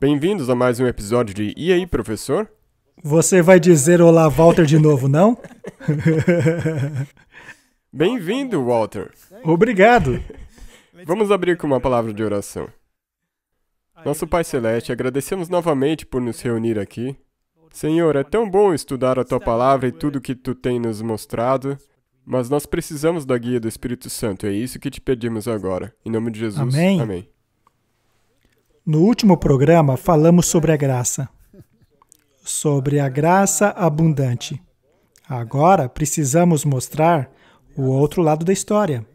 Bem-vindos a mais um episódio de E aí, professor? Você vai dizer olá, Walter, de novo, não? Bem-vindo, Walter. Obrigado. Vamos abrir com uma palavra de oração. Nosso Pai Celeste, agradecemos novamente por nos reunir aqui. Senhor, é tão bom estudar a Tua Palavra e tudo que Tu tem nos mostrado, mas nós precisamos da guia do Espírito Santo. É isso que te pedimos agora. Em nome de Jesus. Amém. Amém. No último programa, falamos sobre a graça. Sobre a graça abundante. Agora, precisamos mostrar o outro lado da história.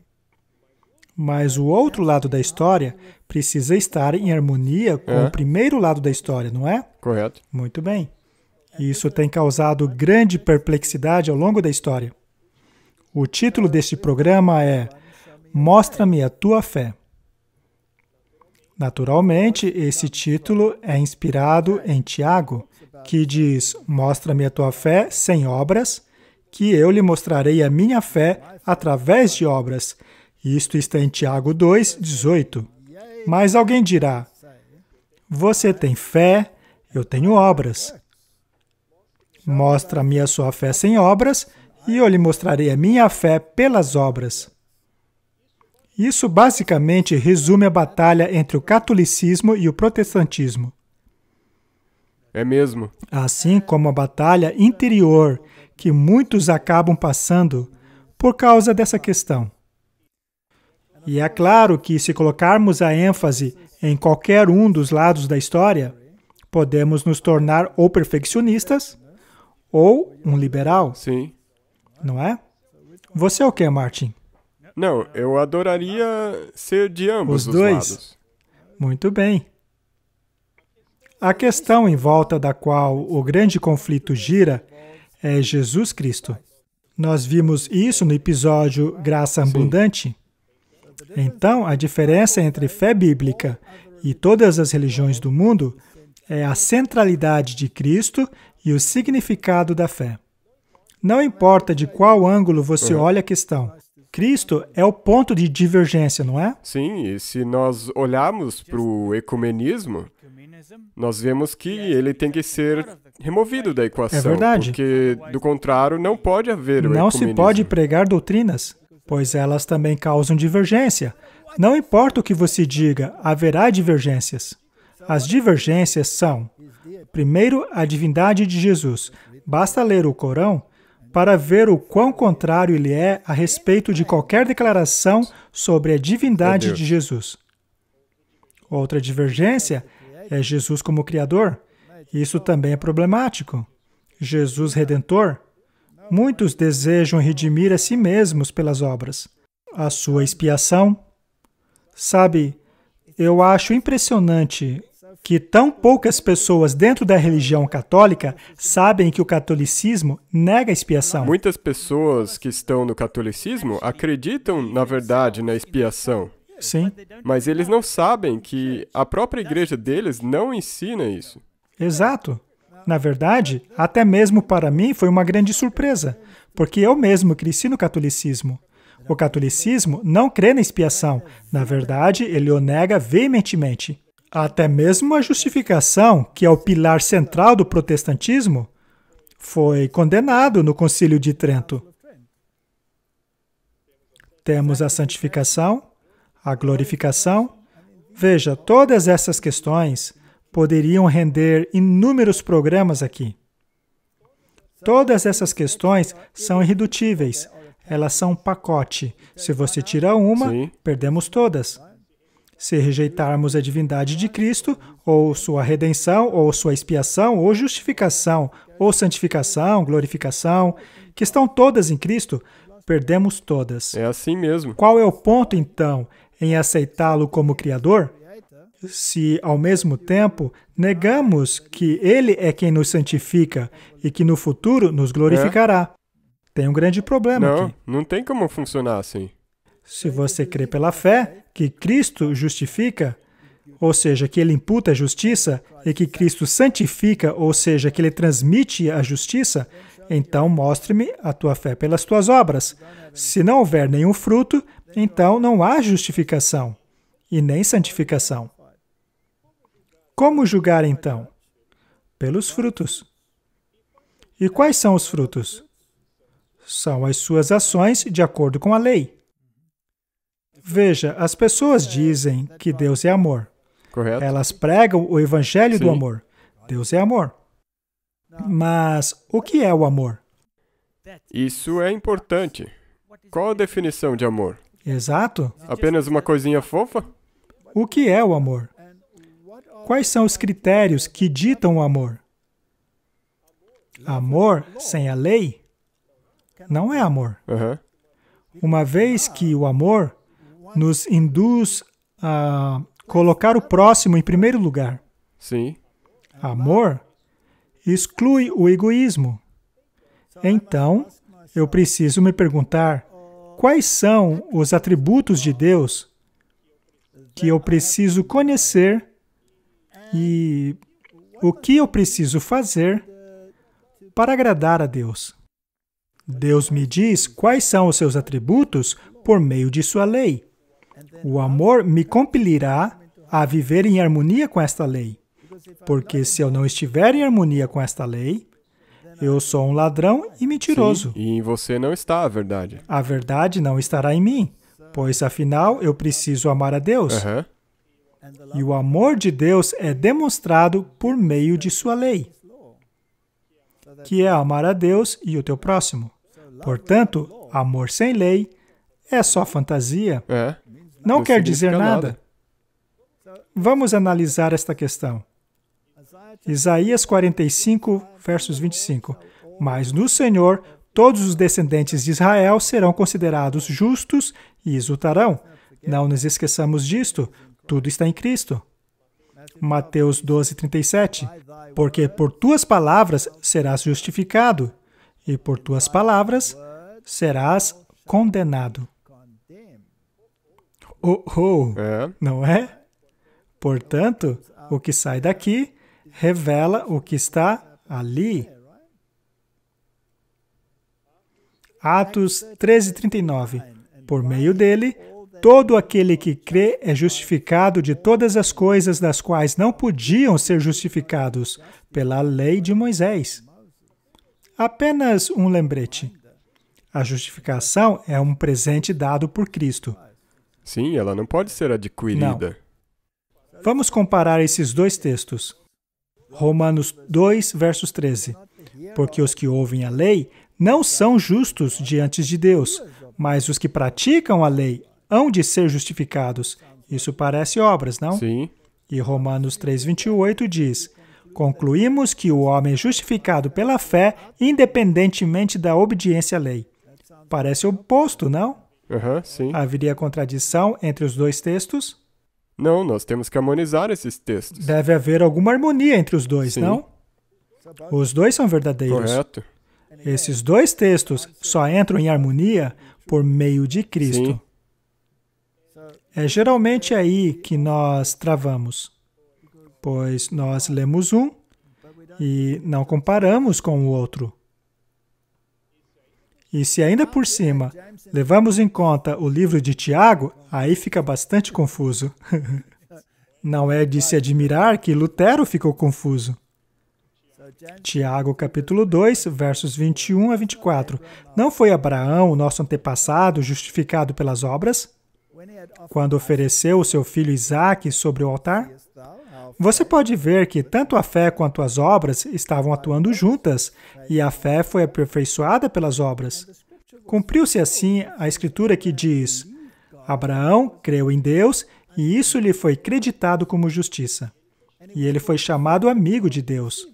Mas o outro lado da história precisa estar em harmonia com o primeiro lado da história, não é? Correto. Muito bem. Isso tem causado grande perplexidade ao longo da história. O título deste programa é Mostra-me a tua fé. Naturalmente, esse título é inspirado em Tiago, que diz, mostra-me a tua fé sem obras, que eu lhe mostrarei a minha fé através de obras. Isto está em Tiago 2:18. Mas alguém dirá, você tem fé, eu tenho obras. Mostra-me a sua fé sem obras, e eu lhe mostrarei a minha fé pelas obras. Isso basicamente resume a batalha entre o catolicismo e o protestantismo. É mesmo. Assim como a batalha interior que muitos acabam passando por causa dessa questão. E é claro que se colocarmos a ênfase em qualquer um dos lados da história, podemos nos tornar ou perfeccionistas ou um liberal. Sim. Não é? Você é o que, Martin? Não, eu adoraria ser de ambos Os dois? lados. Muito bem. A questão em volta da qual o grande conflito gira é Jesus Cristo. Nós vimos isso no episódio Graça Abundante. Então, a diferença entre fé bíblica e todas as religiões do mundo é a centralidade de Cristo e o significado da fé. Não importa de qual ângulo você olha a questão, Cristo é o ponto de divergência, não é? Sim, e se nós olharmos para o ecumenismo, nós vemos que ele tem que ser removido da equação. É verdade. Porque, do contrário, não pode haver o Não ecumenismo. se pode pregar doutrinas, pois elas também causam divergência. Não importa o que você diga, haverá divergências. As divergências são, primeiro, a divindade de Jesus. Basta ler o Corão para ver o quão contrário ele é a respeito de qualquer declaração sobre a divindade de Jesus. Outra divergência é Jesus como Criador. Isso também é problemático. Jesus Redentor. Muitos desejam redimir a si mesmos pelas obras. A sua expiação. Sabe, eu acho impressionante que tão poucas pessoas dentro da religião católica sabem que o catolicismo nega a expiação. Muitas pessoas que estão no catolicismo acreditam, na verdade, na expiação. Sim, Mas eles não sabem que a própria igreja deles não ensina isso. exato. Na verdade, até mesmo para mim foi uma grande surpresa, porque eu mesmo cresci no catolicismo. O catolicismo não crê na expiação. Na verdade, ele o nega veementemente. Até mesmo a justificação, que é o pilar central do protestantismo, foi condenado no Concílio de Trento. Temos a santificação, a glorificação. Veja, todas essas questões poderiam render inúmeros programas aqui. Todas essas questões são irredutíveis. Elas são um pacote. Se você tira uma, Sim. perdemos todas. Se rejeitarmos a divindade de Cristo, ou sua redenção, ou sua expiação, ou justificação, ou santificação, glorificação, que estão todas em Cristo, perdemos todas. É assim mesmo. Qual é o ponto, então, em aceitá-lo como Criador? Se, ao mesmo tempo, negamos que Ele é quem nos santifica e que no futuro nos glorificará. Tem um grande problema Não, aqui. não tem como funcionar assim. Se você crê pela fé que Cristo justifica, ou seja, que Ele imputa a justiça, e que Cristo santifica, ou seja, que Ele transmite a justiça, então mostre-me a tua fé pelas tuas obras. Se não houver nenhum fruto, então não há justificação e nem santificação. Como julgar então? Pelos frutos. E quais são os frutos? São as suas ações de acordo com a lei. Veja, as pessoas dizem que Deus é amor. Correto? Elas pregam o evangelho do Sim. amor. Deus é amor. Mas o que é o amor? Isso é importante. Qual a definição de amor? Exato. Apenas uma coisinha fofa? O que é o amor? Quais são os critérios que ditam o amor? Amor sem a lei não é amor. Aham. Uma vez que o amor nos induz a colocar o próximo em primeiro lugar. Sim. Amor exclui o egoísmo. Então, eu preciso me perguntar quais são os atributos de Deus que eu preciso conhecer e o que eu preciso fazer para agradar a Deus. Deus me diz quais são os seus atributos por meio de sua lei. O amor me compelirá a viver em harmonia com esta lei. Porque se eu não estiver em harmonia com esta lei, eu sou um ladrão e mentiroso. Sim, e em você não está a verdade. A verdade não estará em mim, pois afinal eu preciso amar a Deus. Aham. E o amor de Deus é demonstrado por meio de sua lei, que é amar a Deus e o teu próximo. Portanto, amor sem lei é só fantasia. É. Não quer dizer significa nada. Vamos analisar esta questão. Isaías 45, versos 25. Mas no Senhor, todos os descendentes de Israel serão considerados justos e exultarão. Não nos esqueçamos disto. Tudo está em Cristo. Mateus 12, 37. Porque por tuas palavras serás justificado, e por tuas palavras serás condenado. É. Não é? Portanto, o que sai daqui revela o que está ali. Atos 13, 39. Por meio dele, todo aquele que crê é justificado de todas as coisas das quais não podiam ser justificados pela lei de Moisés. Apenas um lembrete. A justificação é um presente dado por Cristo. Sim, ela não pode ser adquirida. Vamos comparar esses dois textos. Romanos 2, versos 13. Porque os que ouvem a lei não são justos diante de Deus, mas os que praticam a lei hão de ser justificados. Isso parece obras, não? Sim. E Romanos 3, 28 diz: concluímos que o homem é justificado pela fé, independentemente da obediência à lei. Parece oposto, não? Aham, sim. Haveria contradição entre os dois textos? Não, nós temos que harmonizar esses textos. Deve haver alguma harmonia entre os dois, Sim. não? Os dois são verdadeiros. Correto. Esses dois textos só entram em harmonia por meio de Cristo. Sim. É geralmente aí que nós travamos, pois nós lemos um e não comparamos com o outro. E se ainda por cima levamos em conta o livro de Tiago, aí fica bastante confuso. Não é de se admirar que Lutero ficou confuso. Tiago, capítulo 2, versos 21 a 24. Não foi Abraão, o nosso antepassado, justificado pelas obras, quando ofereceu o seu filho Isaque sobre o altar? Você pode ver que tanto a fé quanto as obras estavam atuando juntas, e a fé foi aperfeiçoada pelas obras. Cumpriu-se assim a escritura que diz: Abraão creu em Deus, e isso lhe foi creditado como justiça. E ele foi chamado amigo de Deus.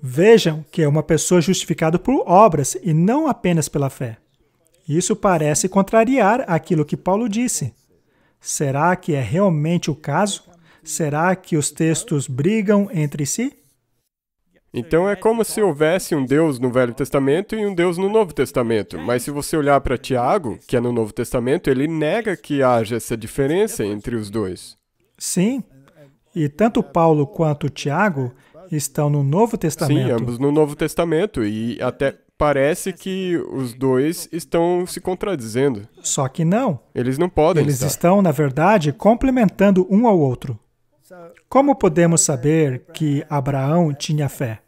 Vejam que é uma pessoa justificada por obras e não apenas pela fé. Isso parece contrariar aquilo que Paulo disse. Será que é realmente o caso? Será que os textos brigam entre si? Então é como se houvesse um Deus no Velho Testamento e um Deus no Novo Testamento. Mas se você olhar para Tiago, que é no Novo Testamento, ele nega que haja essa diferença entre os dois. Sim. E tanto Paulo quanto Tiago estão no Novo Testamento. Sim, ambos no Novo Testamento. E até parece que os dois estão se contradizendo. Só que não. Eles não podem Eles estar. estão, na verdade, complementando um ao outro. Como podemos saber que Abraão tinha fé?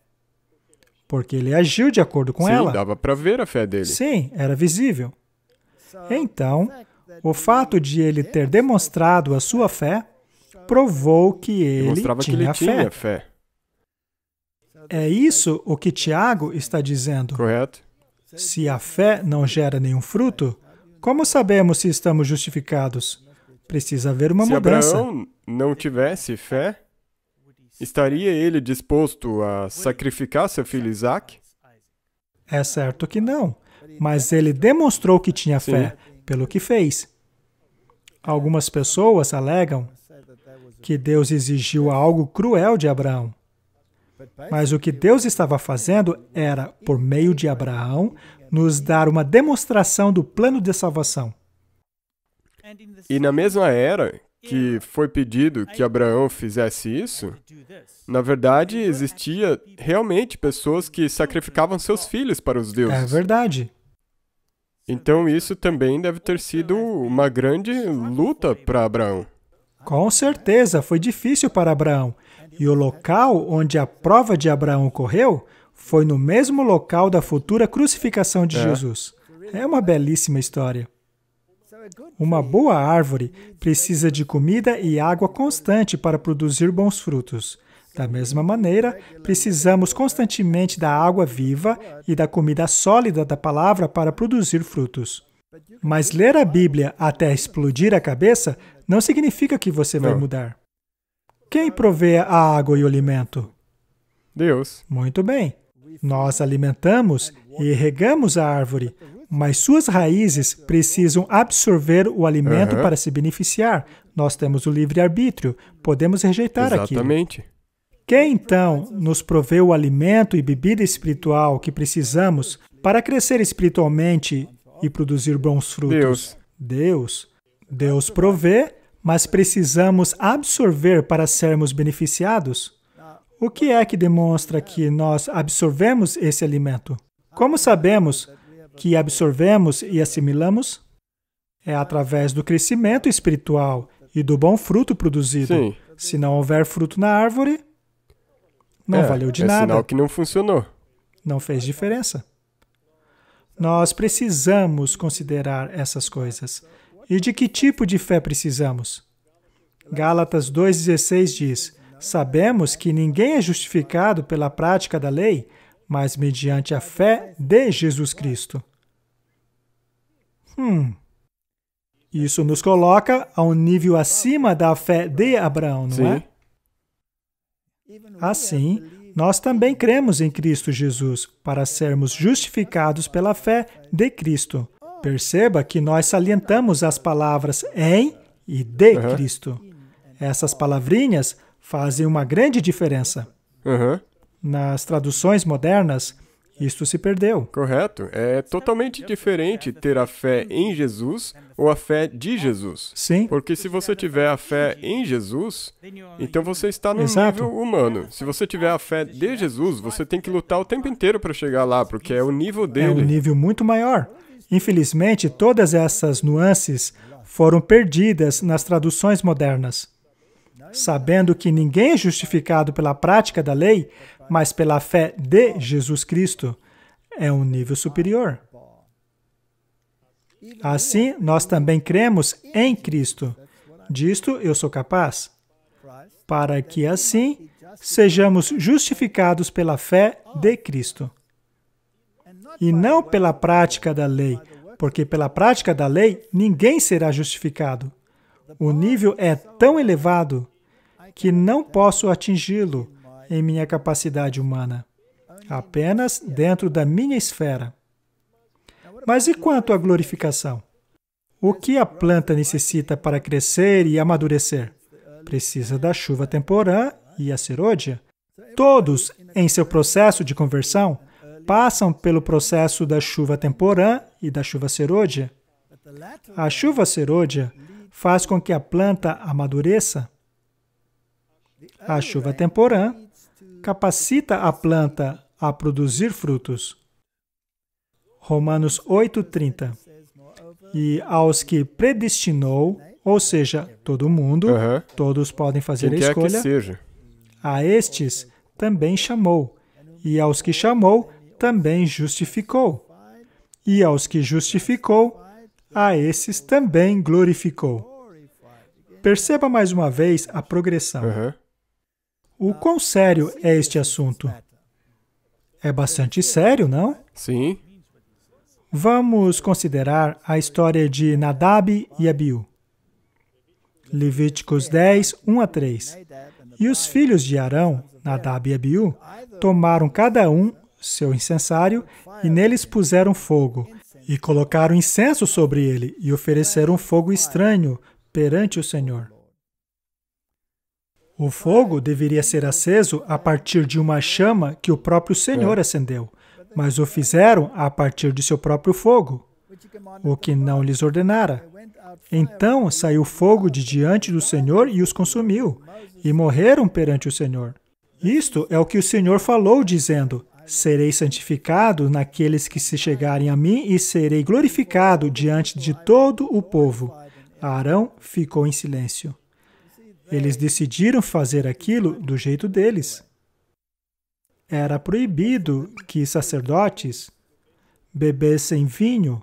Porque ele agiu de acordo com ela. Sim, dava para ver a fé dele. Sim, era visível. Então, o fato de ele ter demonstrado a sua fé provou que ele Demonstrava que ele tinha tinha fé. fé. É isso o que Tiago está dizendo. Correto? Se a fé não gera nenhum fruto, como sabemos se estamos justificados? Precisa haver uma Se mudança. Abraão não tivesse fé, estaria ele disposto a sacrificar seu filho Isaque? É certo que não, mas ele demonstrou que tinha fé pelo que fez. Algumas pessoas alegam que Deus exigiu algo cruel de Abraão. Mas o que Deus estava fazendo era, por meio de Abraão, nos dar uma demonstração do plano de salvação. E na mesma era que foi pedido que Abraão fizesse isso, na verdade existia realmente pessoas que sacrificavam seus filhos para os É deuses. verdade. Então isso também deve ter sido uma grande luta para Abraão. Com certeza, foi difícil para Abraão. E o local onde a prova de Abraão ocorreu foi no mesmo local da futura crucificação de Jesus. É uma belíssima história. Uma boa árvore precisa de comida e água constante para produzir bons frutos. Da mesma maneira, precisamos constantemente da água viva e da comida sólida da palavra para produzir frutos. Mas ler a Bíblia até explodir a cabeça não significa que você vai Não. mudar. Quem provê a água e o alimento? Deus. Muito bem. Nós alimentamos e regamos a árvore, mas suas raízes precisam absorver o alimento para se beneficiar. Nós temos o livre-arbítrio, podemos rejeitar aquilo. Exatamente. Quem, então, nos provê o alimento e bebida espiritual que precisamos para crescer espiritualmente e produzir bons frutos? Deus. Deus provê, mas precisamos absorver para sermos beneficiados? O que é que demonstra que nós absorvemos esse alimento? Como sabemos que absorvemos e assimilamos? É através do crescimento espiritual e do bom fruto produzido. Sim. Se não houver fruto na árvore, não valeu de é nada. sinal que não funcionou. Não fez diferença. Nós precisamos considerar essas coisas. E de que tipo de fé precisamos? Gálatas 2,16 diz: sabemos que ninguém é justificado pela prática da lei, mas mediante a fé de Jesus Cristo. Isso nos coloca a um nível acima da fé de Abraão, não é? Assim, nós também cremos em Cristo Jesus para sermos justificados pela fé de Cristo. Perceba que nós salientamos as palavras em e de Cristo. Essas palavrinhas fazem uma grande diferença. Nas traduções modernas, isto se perdeu. Correto. É totalmente diferente ter a fé em Jesus ou a fé de Jesus. Sim. Porque se você tiver a fé em Jesus, então você está no Exato. nível humano. Se você tiver a fé de Jesus, você tem que lutar o tempo inteiro para chegar lá, porque é o nível É um dele. nível muito maior. Infelizmente, todas essas nuances foram perdidas nas traduções modernas. Sabendo que ninguém é justificado pela prática da lei, mas pela fé de Jesus Cristo, é um nível superior. Assim, nós também cremos em Cristo. Disto eu sou capaz, para que assim sejamos justificados pela fé de Cristo. E não pela prática da lei, porque pela prática da lei ninguém será justificado. O nível é tão elevado que não posso atingi-lo em minha capacidade humana, apenas dentro da minha esfera. Mas e quanto à glorificação? O que a planta necessita para crescer e amadurecer? Precisa da chuva temporã e a serôdia. Todos, em seu processo de conversão, passam pelo processo da chuva temporã e da chuva serôdia. A chuva serôdia faz com que a planta amadureça. A chuva temporã capacita a planta a produzir frutos. Romanos 8:30. E aos que predestinou, Ou seja, todo mundo, Aham. todos podem fazer Quem a quer que escolha. seja. A estes também chamou, e aos que chamou também justificou, e aos que justificou, a esses também glorificou. Perceba mais uma vez a progressão. Aham. O quão sério é este assunto? É bastante sério, não? Sim. Vamos considerar a história de Nadab e Abiú. Levíticos 10, 1 a 3. E os filhos de Arão, Nadab e Abiú, tomaram cada um seu incensário e neles puseram fogo, e colocaram incenso sobre ele, e ofereceram fogo estranho perante o Senhor. O fogo deveria ser aceso a partir de uma chama que o próprio Senhor acendeu, mas o fizeram a partir de seu próprio fogo, o que não lhes ordenara. Então saiu fogo de diante do Senhor e os consumiu, e morreram perante o Senhor. Isto é o que o Senhor falou, dizendo: serei santificado naqueles que se chegarem a mim e serei glorificado diante de todo o povo. Arão ficou em silêncio. Eles decidiram fazer aquilo do jeito deles. Era proibido que sacerdotes bebessem vinho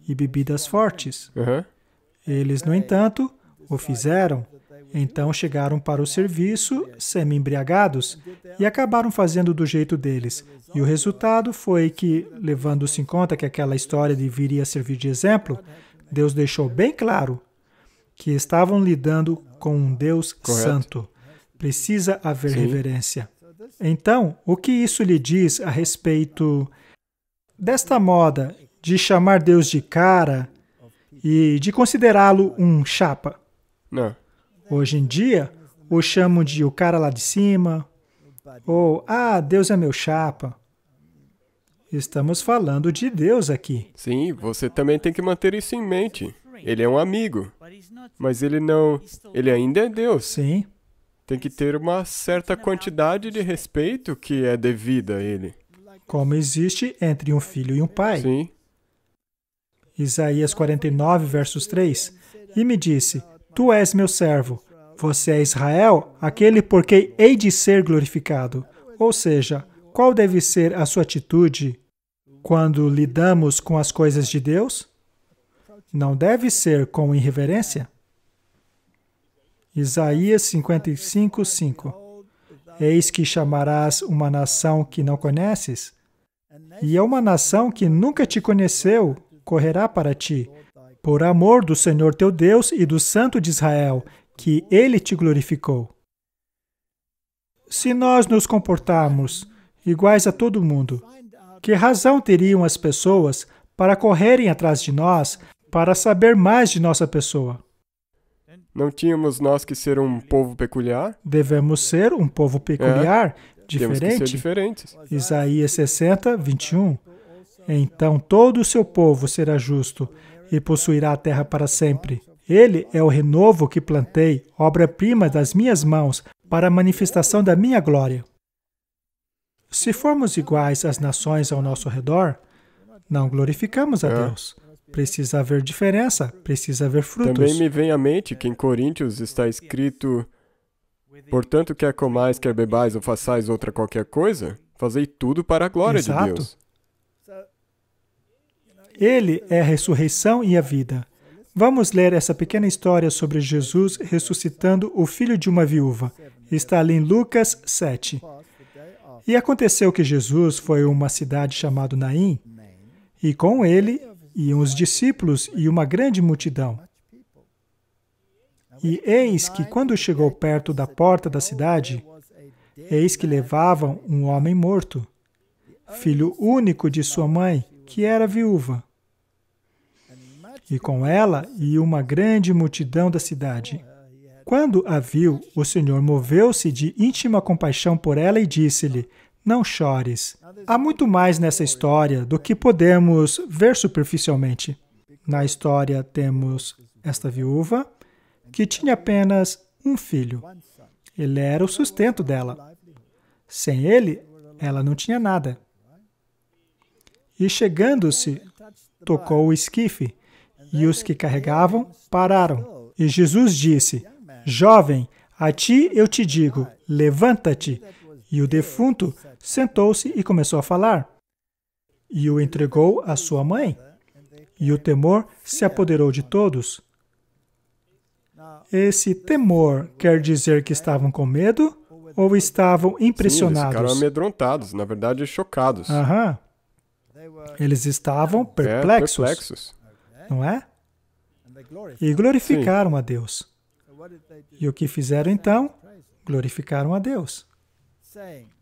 e bebidas fortes. Aham. Eles, no entanto, o fizeram. Então chegaram para o serviço semi-embriagados e acabaram fazendo do jeito deles. E o resultado foi que, levando-se em conta que aquela história deveria servir de exemplo, Deus deixou bem claro que estavam lidando com um Deus santo. Precisa haver reverência. Então, o que isso lhe diz a respeito desta moda de chamar Deus de cara e de considerá-lo um chapa? Não. Hoje em dia, o chamam de o cara lá de cima, ou, Deus é meu chapa. Estamos falando de Deus aqui. Sim, você também tem que manter isso em mente. Ele é um amigo, mas ele não... Ele ainda é Deus. Sim. Tem que ter uma certa quantidade de respeito que é devida a ele. Como existe entre um filho e um pai. Sim. Isaías 49, versos 3. E me disse: Tu és meu servo, você é Israel, aquele por quem hei de ser glorificado. Ou seja, qual deve ser a sua atitude quando lidamos com as coisas de Deus? Não deve ser com irreverência? Isaías 55, 5. Eis que chamarás uma nação que não conheces, e é uma nação que nunca te conheceu, correrá para ti, por amor do Senhor teu Deus e do Santo de Israel, que Ele te glorificou. Se nós nos comportarmos iguais a todo mundo, que razão teriam as pessoas para correrem atrás de nós para saber mais de nossa pessoa? Não tínhamos nós que ser um povo peculiar? Devemos ser um povo peculiar, Temos que ser diferente. diferentes. Isaías 60, 21. Então todo o seu povo será justo e possuirá a terra para sempre. Ele é o renovo que plantei, obra-prima das minhas mãos, para a manifestação da minha glória. Se formos iguais às nações ao nosso redor, não glorificamos a Deus. Precisa haver diferença, precisa haver frutos. Também me vem à mente que em Coríntios está escrito: portanto, quer comais, quer bebais ou façais outra qualquer coisa, fazei tudo para a glória de Exato. Deus. Ele é a ressurreição e a vida. Vamos ler essa pequena história sobre Jesus ressuscitando o filho de uma viúva. Está ali em Lucas 7. E aconteceu que Jesus foi a uma cidade chamada Naim, e com ele iam os discípulos e uma grande multidão. E eis que, quando chegou perto da porta da cidade, eis que levavam um homem morto, filho único de sua mãe, que era viúva. E com ela ia uma grande multidão da cidade. Quando a viu, o Senhor moveu-se de íntima compaixão por ela e disse-lhe: não chores. Há muito mais nessa história do que podemos ver superficialmente. Na história temos esta viúva que tinha apenas um filho. Ele era o sustento dela. Sem ele, ela não tinha nada. E chegando-se, tocou o esquife, e os que carregavam pararam. E Jesus disse, jovem, a ti eu te digo, levanta-te. E o defunto sentou-se e começou a falar. E o entregou à sua mãe. E o temor se apoderou de todos. Esse temor quer dizer que estavam com medo ou estavam impressionados? Sim, eles ficaram amedrontados, na verdade chocados. Aham. Eles estavam perplexos, não é? E glorificaram a Deus. E o que fizeram então? Glorificaram a Deus.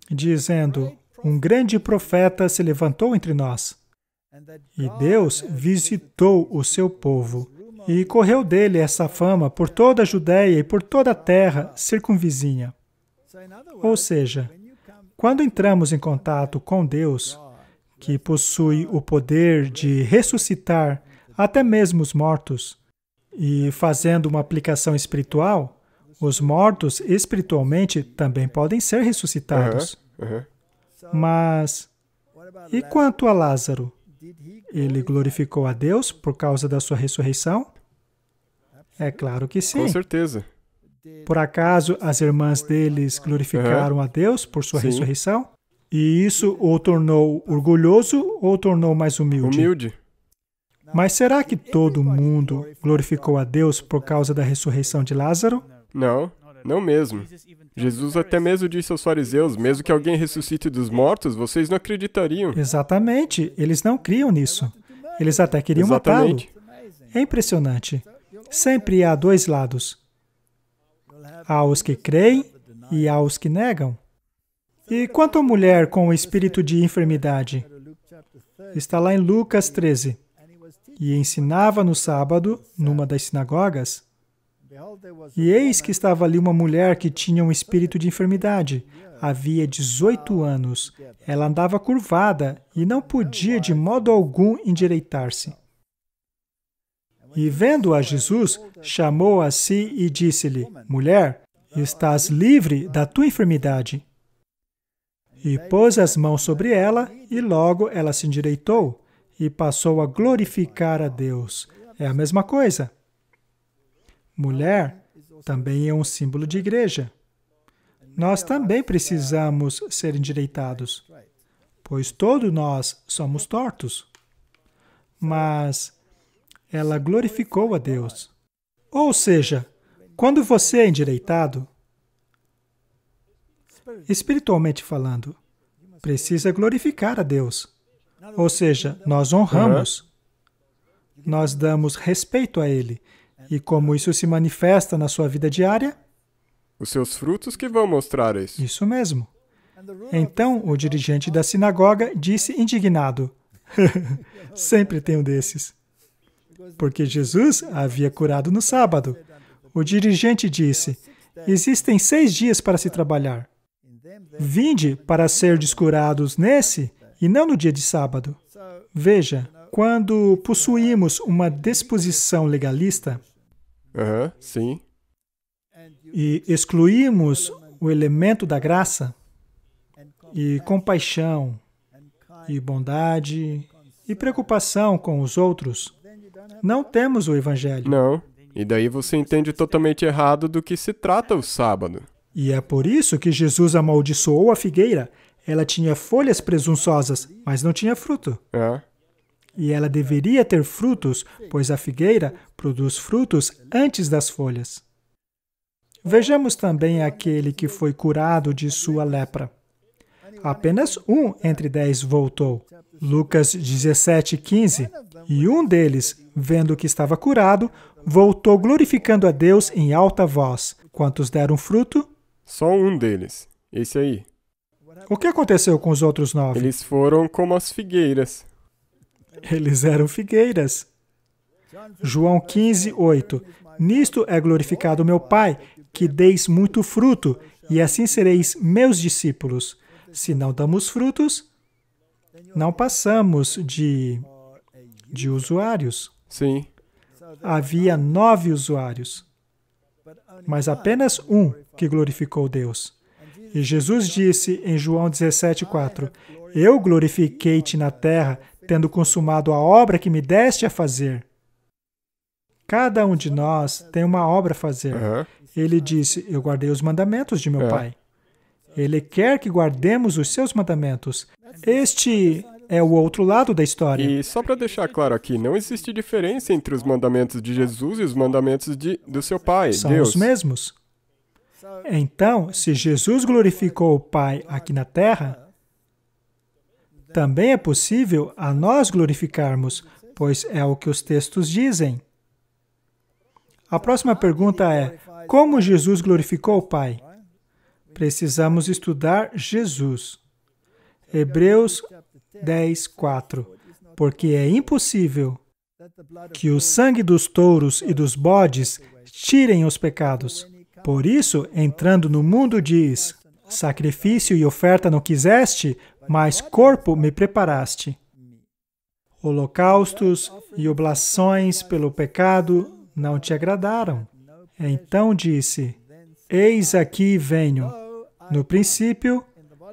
Dizendo, um grande profeta se levantou entre nós. E Deus visitou o seu povo. E correu dele essa fama por toda a Judéia e por toda a terra circunvizinha. Ou seja, quando entramos em contato com Deus, que possui o poder de ressuscitar até mesmo os mortos, e fazendo uma aplicação espiritual, os mortos espiritualmente também podem ser ressuscitados. Mas, e quanto a Lázaro? Ele glorificou a Deus por causa da sua ressurreição? É claro que sim. Com certeza. Por acaso as irmãs deles glorificaram a Deus por sua ressurreição? E isso o tornou orgulhoso ou o tornou mais humilde? Humilde. Mas será que todo mundo glorificou a Deus por causa da ressurreição de Lázaro? Não, não mesmo. Jesus até mesmo disse aos fariseus, mesmo que alguém ressuscite dos mortos, vocês não acreditariam. Exatamente, eles não criam nisso. Eles até queriam matá-lo. É impressionante. Sempre há dois lados. Há os que creem e há os que negam. E quanto à mulher com o espírito de enfermidade? Está lá em Lucas 13. E ensinava no sábado, numa das sinagogas. E eis que estava ali uma mulher que tinha um espírito de enfermidade. Havia 18 anos. Ela andava curvada e não podia de modo algum endireitar-se. E vendo a Jesus, chamou a si e disse-lhe, mulher, estás livre da tua enfermidade. E pôs as mãos sobre ela, e logo ela se endireitou, e passou a glorificar a Deus. É a mesma coisa. Mulher também é um símbolo de igreja. Nós também precisamos ser endireitados, pois todos nós somos tortos. Mas ela glorificou a Deus. Ou seja, quando você é endireitado, espiritualmente falando, precisa glorificar a Deus. Ou seja, nós honramos, nós damos respeito a Ele. E como isso se manifesta na sua vida diária? Os seus frutos que vão mostrar isso. Isso mesmo. Então, o dirigente da sinagoga disse indignado. Sempre tem um desses. Porque Jesus a havia curado no sábado. O dirigente disse, existem 6 dias para se trabalhar. Vinde para ser descurados nesse e não no dia de sábado. Veja, quando possuímos uma disposição legalista sim. E excluímos o elemento da graça e compaixão e bondade e preocupação com os outros, não temos o Evangelho. Não. E daí você entende totalmente errado do que se trata o sábado. E é por isso que Jesus amaldiçoou a figueira. Ela tinha folhas presunçosas, mas não tinha fruto. E ela deveria ter frutos, pois a figueira produz frutos antes das folhas. Vejamos também aquele que foi curado de sua lepra. Apenas um entre 10 voltou. Lucas 17:15. E um deles, vendo que estava curado, voltou glorificando a Deus em alta voz. Quantos deram fruto? Só um deles. Esse aí. O que aconteceu com os outros 9? Eles foram como as figueiras. Eles eram figueiras. João 15:8. Nisto é glorificado meu Pai, que deis muito fruto, e assim sereis meus discípulos. Se não damos frutos, não passamos de usuários. Sim. Havia 9 usuários, mas apenas um que glorificou Deus. E Jesus disse em João 17:4, eu glorifiquei-te na terra, tendo consumado a obra que me deste a fazer. Cada um de nós tem uma obra a fazer. Ele disse, eu guardei os mandamentos de meu Pai. Ele quer que guardemos os seus mandamentos. Este é o outro lado da história. E só para deixar claro aqui, não existe diferença entre os mandamentos de Jesus e os mandamentos do seu Pai, São Deus. os mesmos. Então, se Jesus glorificou o Pai aqui na Terra, também é possível a nós glorificarmos, pois é o que os textos dizem. A próxima pergunta é, como Jesus glorificou o Pai? Precisamos estudar Jesus. Hebreus 10, 4. Porque é impossível que o sangue dos touros e dos bodes tirem os pecados. Por isso, entrando no mundo diz, sacrifício e oferta não quiseste, mas corpo me preparaste. Holocaustos e oblações pelo pecado não te agradaram. Então disse, eis aqui venho. No princípio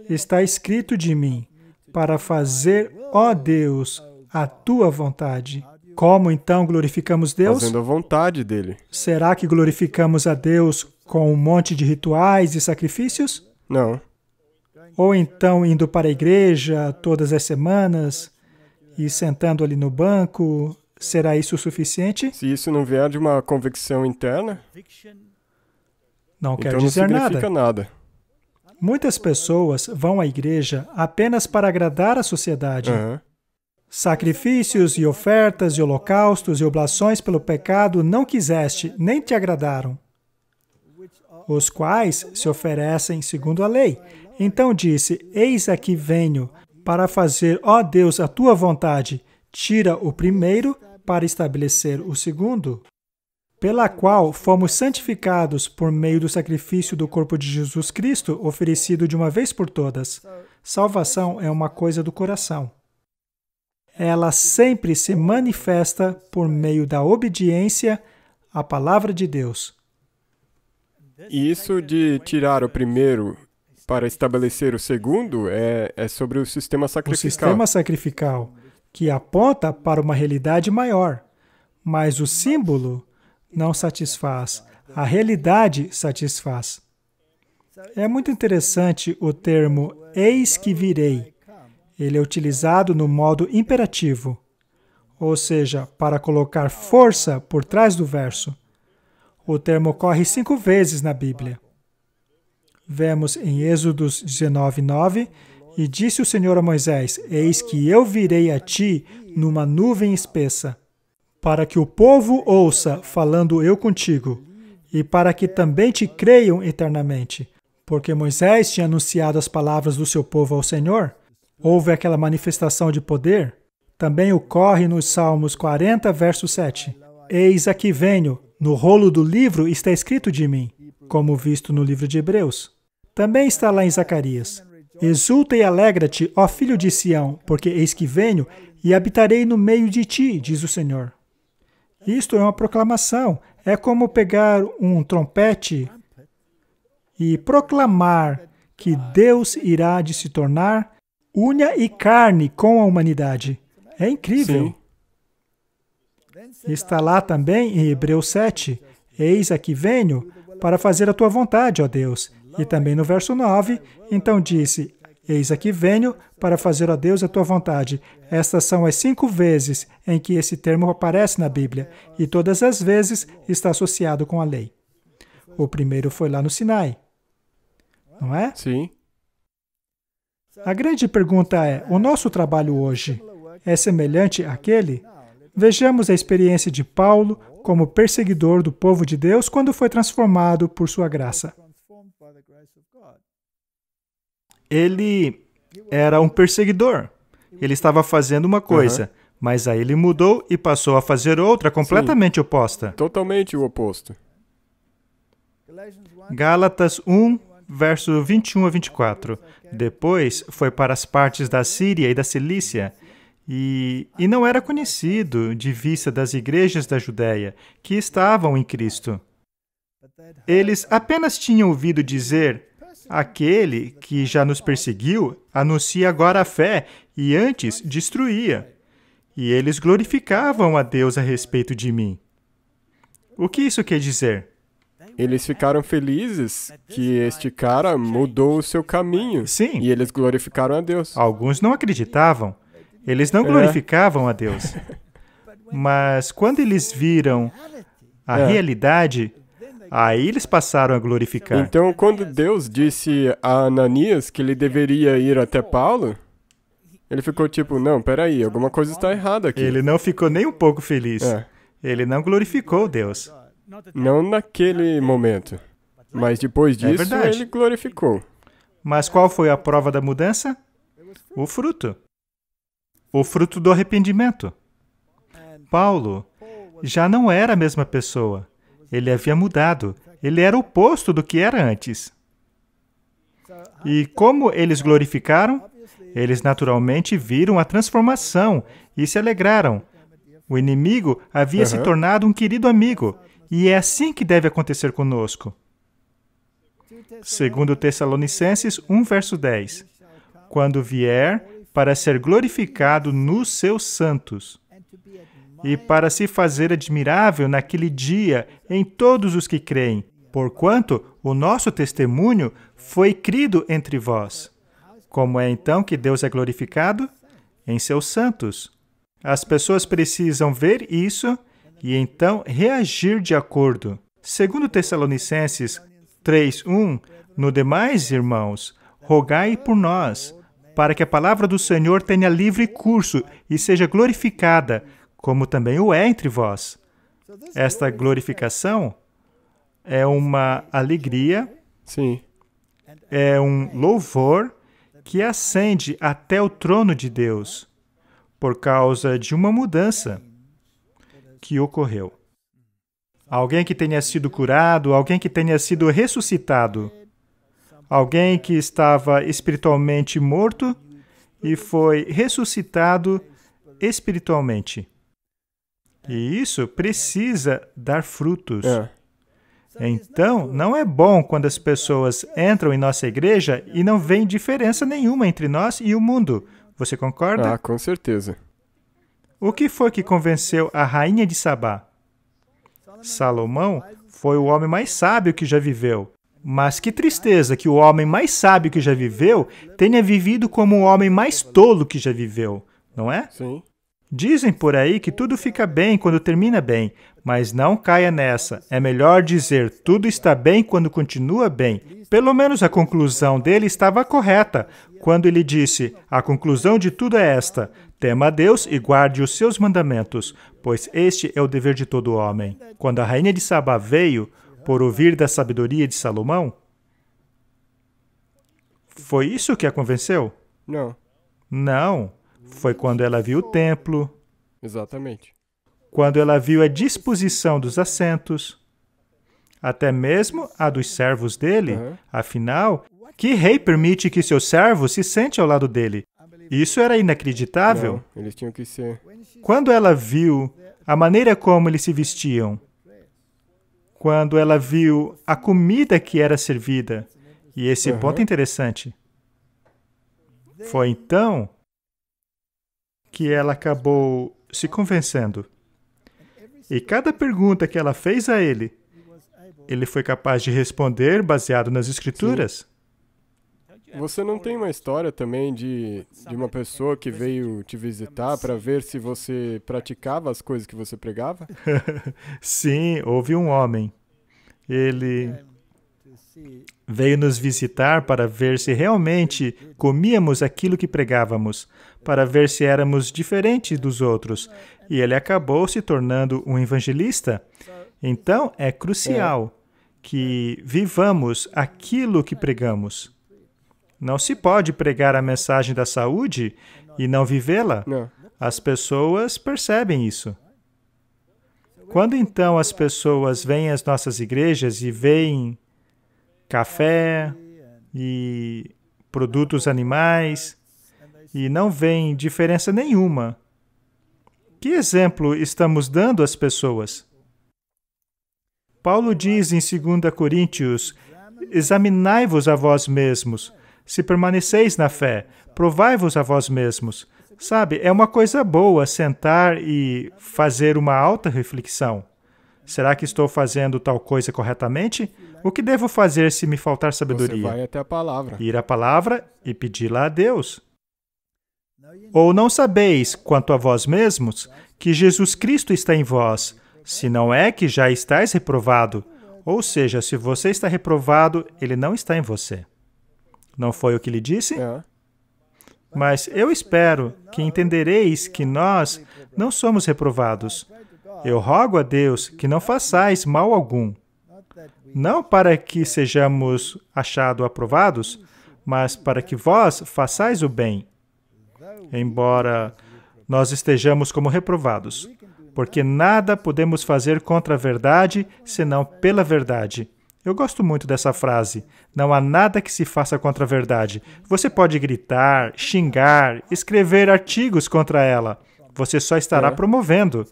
está escrito de mim, para fazer, ó Deus, a tua vontade. Como então glorificamos Deus? Fazendo a vontade dele. Será que glorificamos a Deus com um monte de rituais e sacrifícios? Não. Ou então indo para a igreja todas as semanas e sentando ali no banco, será isso o suficiente? Se isso não vier de uma convicção interna, não quer então dizer não significa nada. Muitas pessoas vão à igreja apenas para agradar a sociedade. Sacrifícios e ofertas e holocaustos e oblações pelo pecado não quiseste, nem te agradaram, os quais se oferecem segundo a lei. Então disse, eis aqui venho, para fazer, ó Deus, a tua vontade. Tira o primeiro para estabelecer o segundo, pela qual fomos santificados por meio do sacrifício do corpo de Jesus Cristo, oferecido de uma vez por todas. Salvação é uma coisa do coração. Ela sempre se manifesta por meio da obediência à palavra de Deus. E isso de tirar o primeiro para estabelecer o segundo é sobre o sistema sacrificial. O sistema sacrificial, que aponta para uma realidade maior. Mas o símbolo não satisfaz. A realidade satisfaz. É muito interessante o termo eis que virei. Ele é utilizado no modo imperativo, ou seja, para colocar força por trás do verso. O termo ocorre 5 vezes na Bíblia. Vemos em Êxodos 19:9, e disse o Senhor a Moisés, eis que eu virei a ti numa nuvem espessa, para que o povo ouça, falando eu contigo, e para que também te creiam eternamente. Porque Moisés tinha anunciado as palavras do seu povo ao Senhor, houve aquela manifestação de poder. Também ocorre nos Salmos 40, verso 7. Eis aqui venho, no rolo do livro está escrito de mim, como visto no livro de Hebreus. Também está lá em Zacarias. Exulta e alegra-te, ó filho de Sião, porque eis que venho e habitarei no meio de ti, diz o Senhor. Isto é uma proclamação. É como pegar um trompete e proclamar que Deus irá de se tornar unha e carne com a humanidade. É incrível. Sim. Está lá também em Hebreus 7. Eis aqui venho para fazer a tua vontade, ó Deus. E também no verso 9, então disse, eis aqui venho para fazer, ó Deus, a tua vontade. Estas são as 5 vezes em que esse termo aparece na Bíblia, e todas as vezes está associado com a lei. O primeiro foi lá no Sinai, não é? Sim. A grande pergunta é, o nosso trabalho hoje é semelhante àquele? Vejamos a experiência de Paulo como perseguidor do povo de Deus quando foi transformado por sua graça. Ele era um perseguidor. Ele estava fazendo uma coisa, mas aí ele mudou e passou a fazer outra completamente oposta. Totalmente o oposto. Gálatas 1, verso 21 a 24. Depois foi para as partes da Síria e da Cilícia, e não era conhecido de vista das igrejas da Judéia, que estavam em Cristo. Eles apenas tinham ouvido dizer, aquele que já nos perseguiu anuncia agora a fé e antes destruía. E eles glorificavam a Deus a respeito de mim. O que isso quer dizer? Eles ficaram felizes que este cara mudou o seu caminho. Sim. E eles glorificaram a Deus. Alguns não acreditavam. Eles não glorificavam a Deus. Mas quando eles viram a realidade, aí eles passaram a glorificar. Então, quando Deus disse a Ananias que ele deveria ir até Paulo, ele ficou tipo, não, peraí, alguma coisa está errada aqui. Ele não ficou nem um pouco feliz. Ele não glorificou Deus. Não naquele momento. Mas depois disso, ele glorificou. Mas qual foi a prova da mudança? O fruto. O fruto do arrependimento. Paulo já não era a mesma pessoa. Ele havia mudado. Ele era o oposto do que era antes. E como eles glorificaram? Eles naturalmente viram a transformação e se alegraram. O inimigo havia se tornado um querido amigo. E é assim que deve acontecer conosco. Segundo Tessalonicenses 1, verso 10. Quando vier para ser glorificado nos seus santos e para se fazer admirável naquele dia em todos os que creem, porquanto o nosso testemunho foi crido entre vós. Como é então que Deus é glorificado? Em seus santos. As pessoas precisam ver isso e então reagir de acordo. Segundo Tessalonicenses 3:1, no demais, irmãos, rogai por nós, para que a palavra do Senhor tenha livre curso e seja glorificada, como também o é entre vós. Esta glorificação é uma alegria, Sim. é um louvor que ascende até o trono de Deus, por causa de uma mudança que ocorreu. Alguém que tenha sido curado, alguém que tenha sido ressuscitado, alguém que estava espiritualmente morto e foi ressuscitado espiritualmente. E isso precisa dar frutos. Então, não é bom quando as pessoas entram em nossa igreja e não veem diferença nenhuma entre nós e o mundo. Você concorda? Com certeza. O que foi que convenceu a rainha de Sabá? Salomão foi o homem mais sábio que já viveu. Mas que tristeza que o homem mais sábio que já viveu tenha vivido como o homem mais tolo que já viveu, não é? Sim. Dizem por aí que tudo fica bem quando termina bem, mas não caia nessa. É melhor dizer tudo está bem quando continua bem. Pelo menos a conclusão dele estava correta, quando ele disse, a conclusão de tudo é esta, tema a Deus e guarde os seus mandamentos, pois este é o dever de todo homem. Quando a rainha de Sabá veio, por ouvir da sabedoria de Salomão, foi isso que a convenceu? Não. Não. Foi quando ela viu o templo. Exatamente. Quando ela viu a disposição dos assentos, até mesmo a dos servos dele. Afinal, que rei permite que seu servo se sente ao lado dele? Isso era inacreditável. Não, eles tinham que ser. Quando ela viu a maneira como eles se vestiam, quando ela viu a comida que era servida, e esse ponto é interessante, foi então que ela acabou se convencendo. E cada pergunta que ela fez a ele, ele foi capaz de responder baseado nas Escrituras. Você não tem uma história também de uma pessoa que veio te visitar para ver se você praticava as coisas que você pregava? Sim, houve um homem. Ele veio nos visitar para ver se realmente comíamos aquilo que pregávamos, para ver se éramos diferentes dos outros. E ele acabou se tornando um evangelista. Então, é crucial que vivamos aquilo que pregamos. Não se pode pregar a mensagem da saúde e não vivê-la. Não. As pessoas percebem isso. Quando então as pessoas vêm às nossas igrejas e veem café e produtos animais e não veem diferença nenhuma, que exemplo estamos dando às pessoas? Paulo diz em 2 Coríntios, examinai-vos a vós mesmos, se permaneceis na fé, provai-vos a vós mesmos. Sabe, é uma coisa boa sentar e fazer uma alta reflexão. Será que estou fazendo tal coisa corretamente? O que devo fazer se me faltar sabedoria? Você vai até a palavra. Ir à palavra e pedi-la a Deus. Ou não sabeis, quanto a vós mesmos, que Jesus Cristo está em vós, se não é que já estáis reprovado. Ou seja, se você está reprovado, ele não está em você. Não foi o que lhe disse? É. Mas eu espero que entendereis que nós não somos reprovados. Eu rogo a Deus que não façais mal algum. Não para que sejamos achados aprovados, mas para que vós façais o bem, embora nós estejamos como reprovados. Porque nada podemos fazer contra a verdade, senão pela verdade. Eu gosto muito dessa frase. Não há nada que se faça contra a verdade. Você pode gritar, xingar, escrever artigos contra ela. Você só estará promovendo.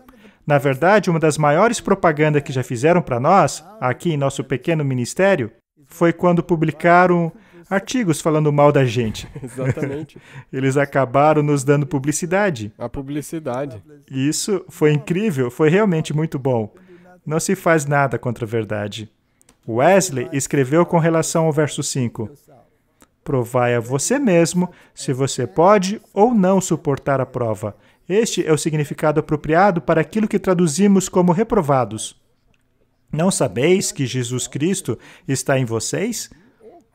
Na verdade, uma das maiores propagandas que já fizeram para nós, aqui em nosso pequeno ministério, foi quando publicaram artigos falando mal da gente. Exatamente. Eles acabaram nos dando publicidade. A publicidade. Isso foi incrível, foi realmente muito bom. Não se faz nada contra a verdade. Wesley escreveu com relação ao verso 5. Provai a você mesmo se você pode ou não suportar a prova. Este é o significado apropriado para aquilo que traduzimos como reprovados. Não sabeis que Jesus Cristo está em vocês?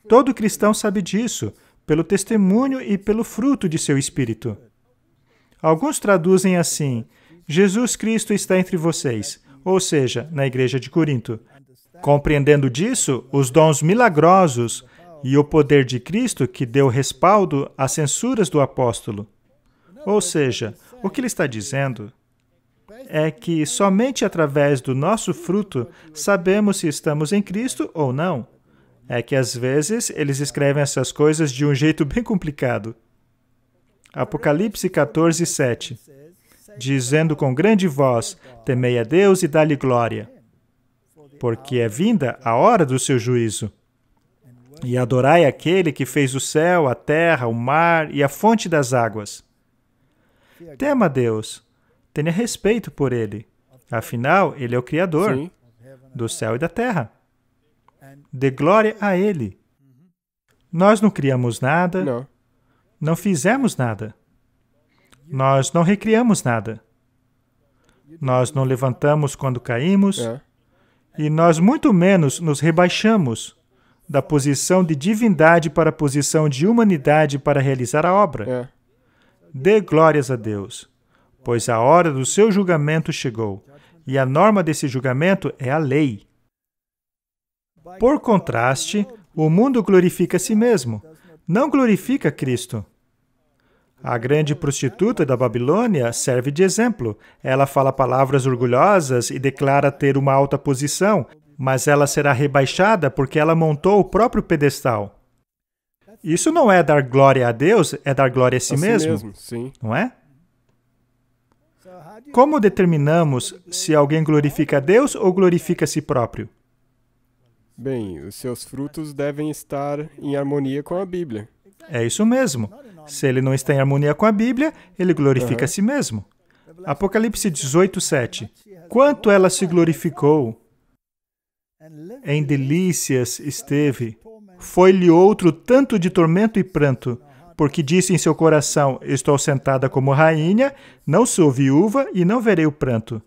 Todo cristão sabe disso, pelo testemunho e pelo fruto de seu espírito. Alguns traduzem assim: Jesus Cristo está entre vocês, ou seja, na igreja de Corinto. Compreendendo disso, os dons milagrosos e o poder de Cristo que deu respaldo às censuras do apóstolo. Ou seja, o que ele está dizendo é que somente através do nosso fruto sabemos se estamos em Cristo ou não. É que às vezes eles escrevem essas coisas de um jeito bem complicado. Apocalipse 14, 7. Dizendo com grande voz, temei a Deus e dá-lhe glória, porque é vinda a hora do seu juízo. E adorai aquele que fez o céu, a terra, o mar e a fonte das águas. Tema a Deus, tenha respeito por Ele. Afinal, Ele é o Criador Sim. do céu e da terra. Dê glória a Ele. Nós não criamos nada, não fizemos nada. Nós não recriamos nada. Nós não levantamos quando caímos. E nós muito menos nos rebaixamos da posição de divindade para a posição de humanidade para realizar a obra. Dê glórias a Deus, pois a hora do seu julgamento chegou, e a norma desse julgamento é a lei. Por contraste, o mundo glorifica a si mesmo, não glorifica Cristo. A grande prostituta da Babilônia serve de exemplo. Ela fala palavras orgulhosas e declara ter uma alta posição, mas ela será rebaixada porque ela montou o próprio pedestal. Isso não é dar glória a Deus, é dar glória a si mesmo. Sim. Não é? Como determinamos se alguém glorifica a Deus ou glorifica a si próprio? Bem, os seus frutos devem estar em harmonia com a Bíblia. É isso mesmo. Se ele não está em harmonia com a Bíblia, ele glorifica a si mesmo. Apocalipse 18, 7. Quanto ela se glorificou, em delícias esteve, foi-lhe outro tanto de tormento e pranto, porque disse em seu coração, estou sentada como rainha, não sou viúva e não verei o pranto.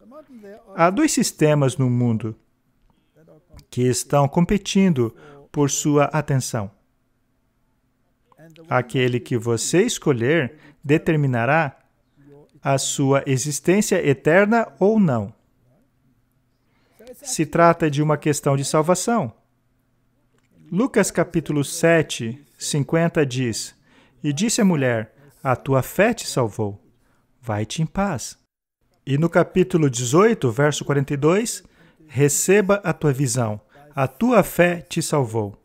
Há dois sistemas no mundo que estão competindo por sua atenção. Aquele que você escolher determinará a sua existência eterna ou não. Se trata de uma questão de salvação. Lucas capítulo 7, 50 diz, e disse a mulher, a tua fé te salvou, vai-te em paz. E no capítulo 18, verso 42, receba a tua visão, a tua fé te salvou.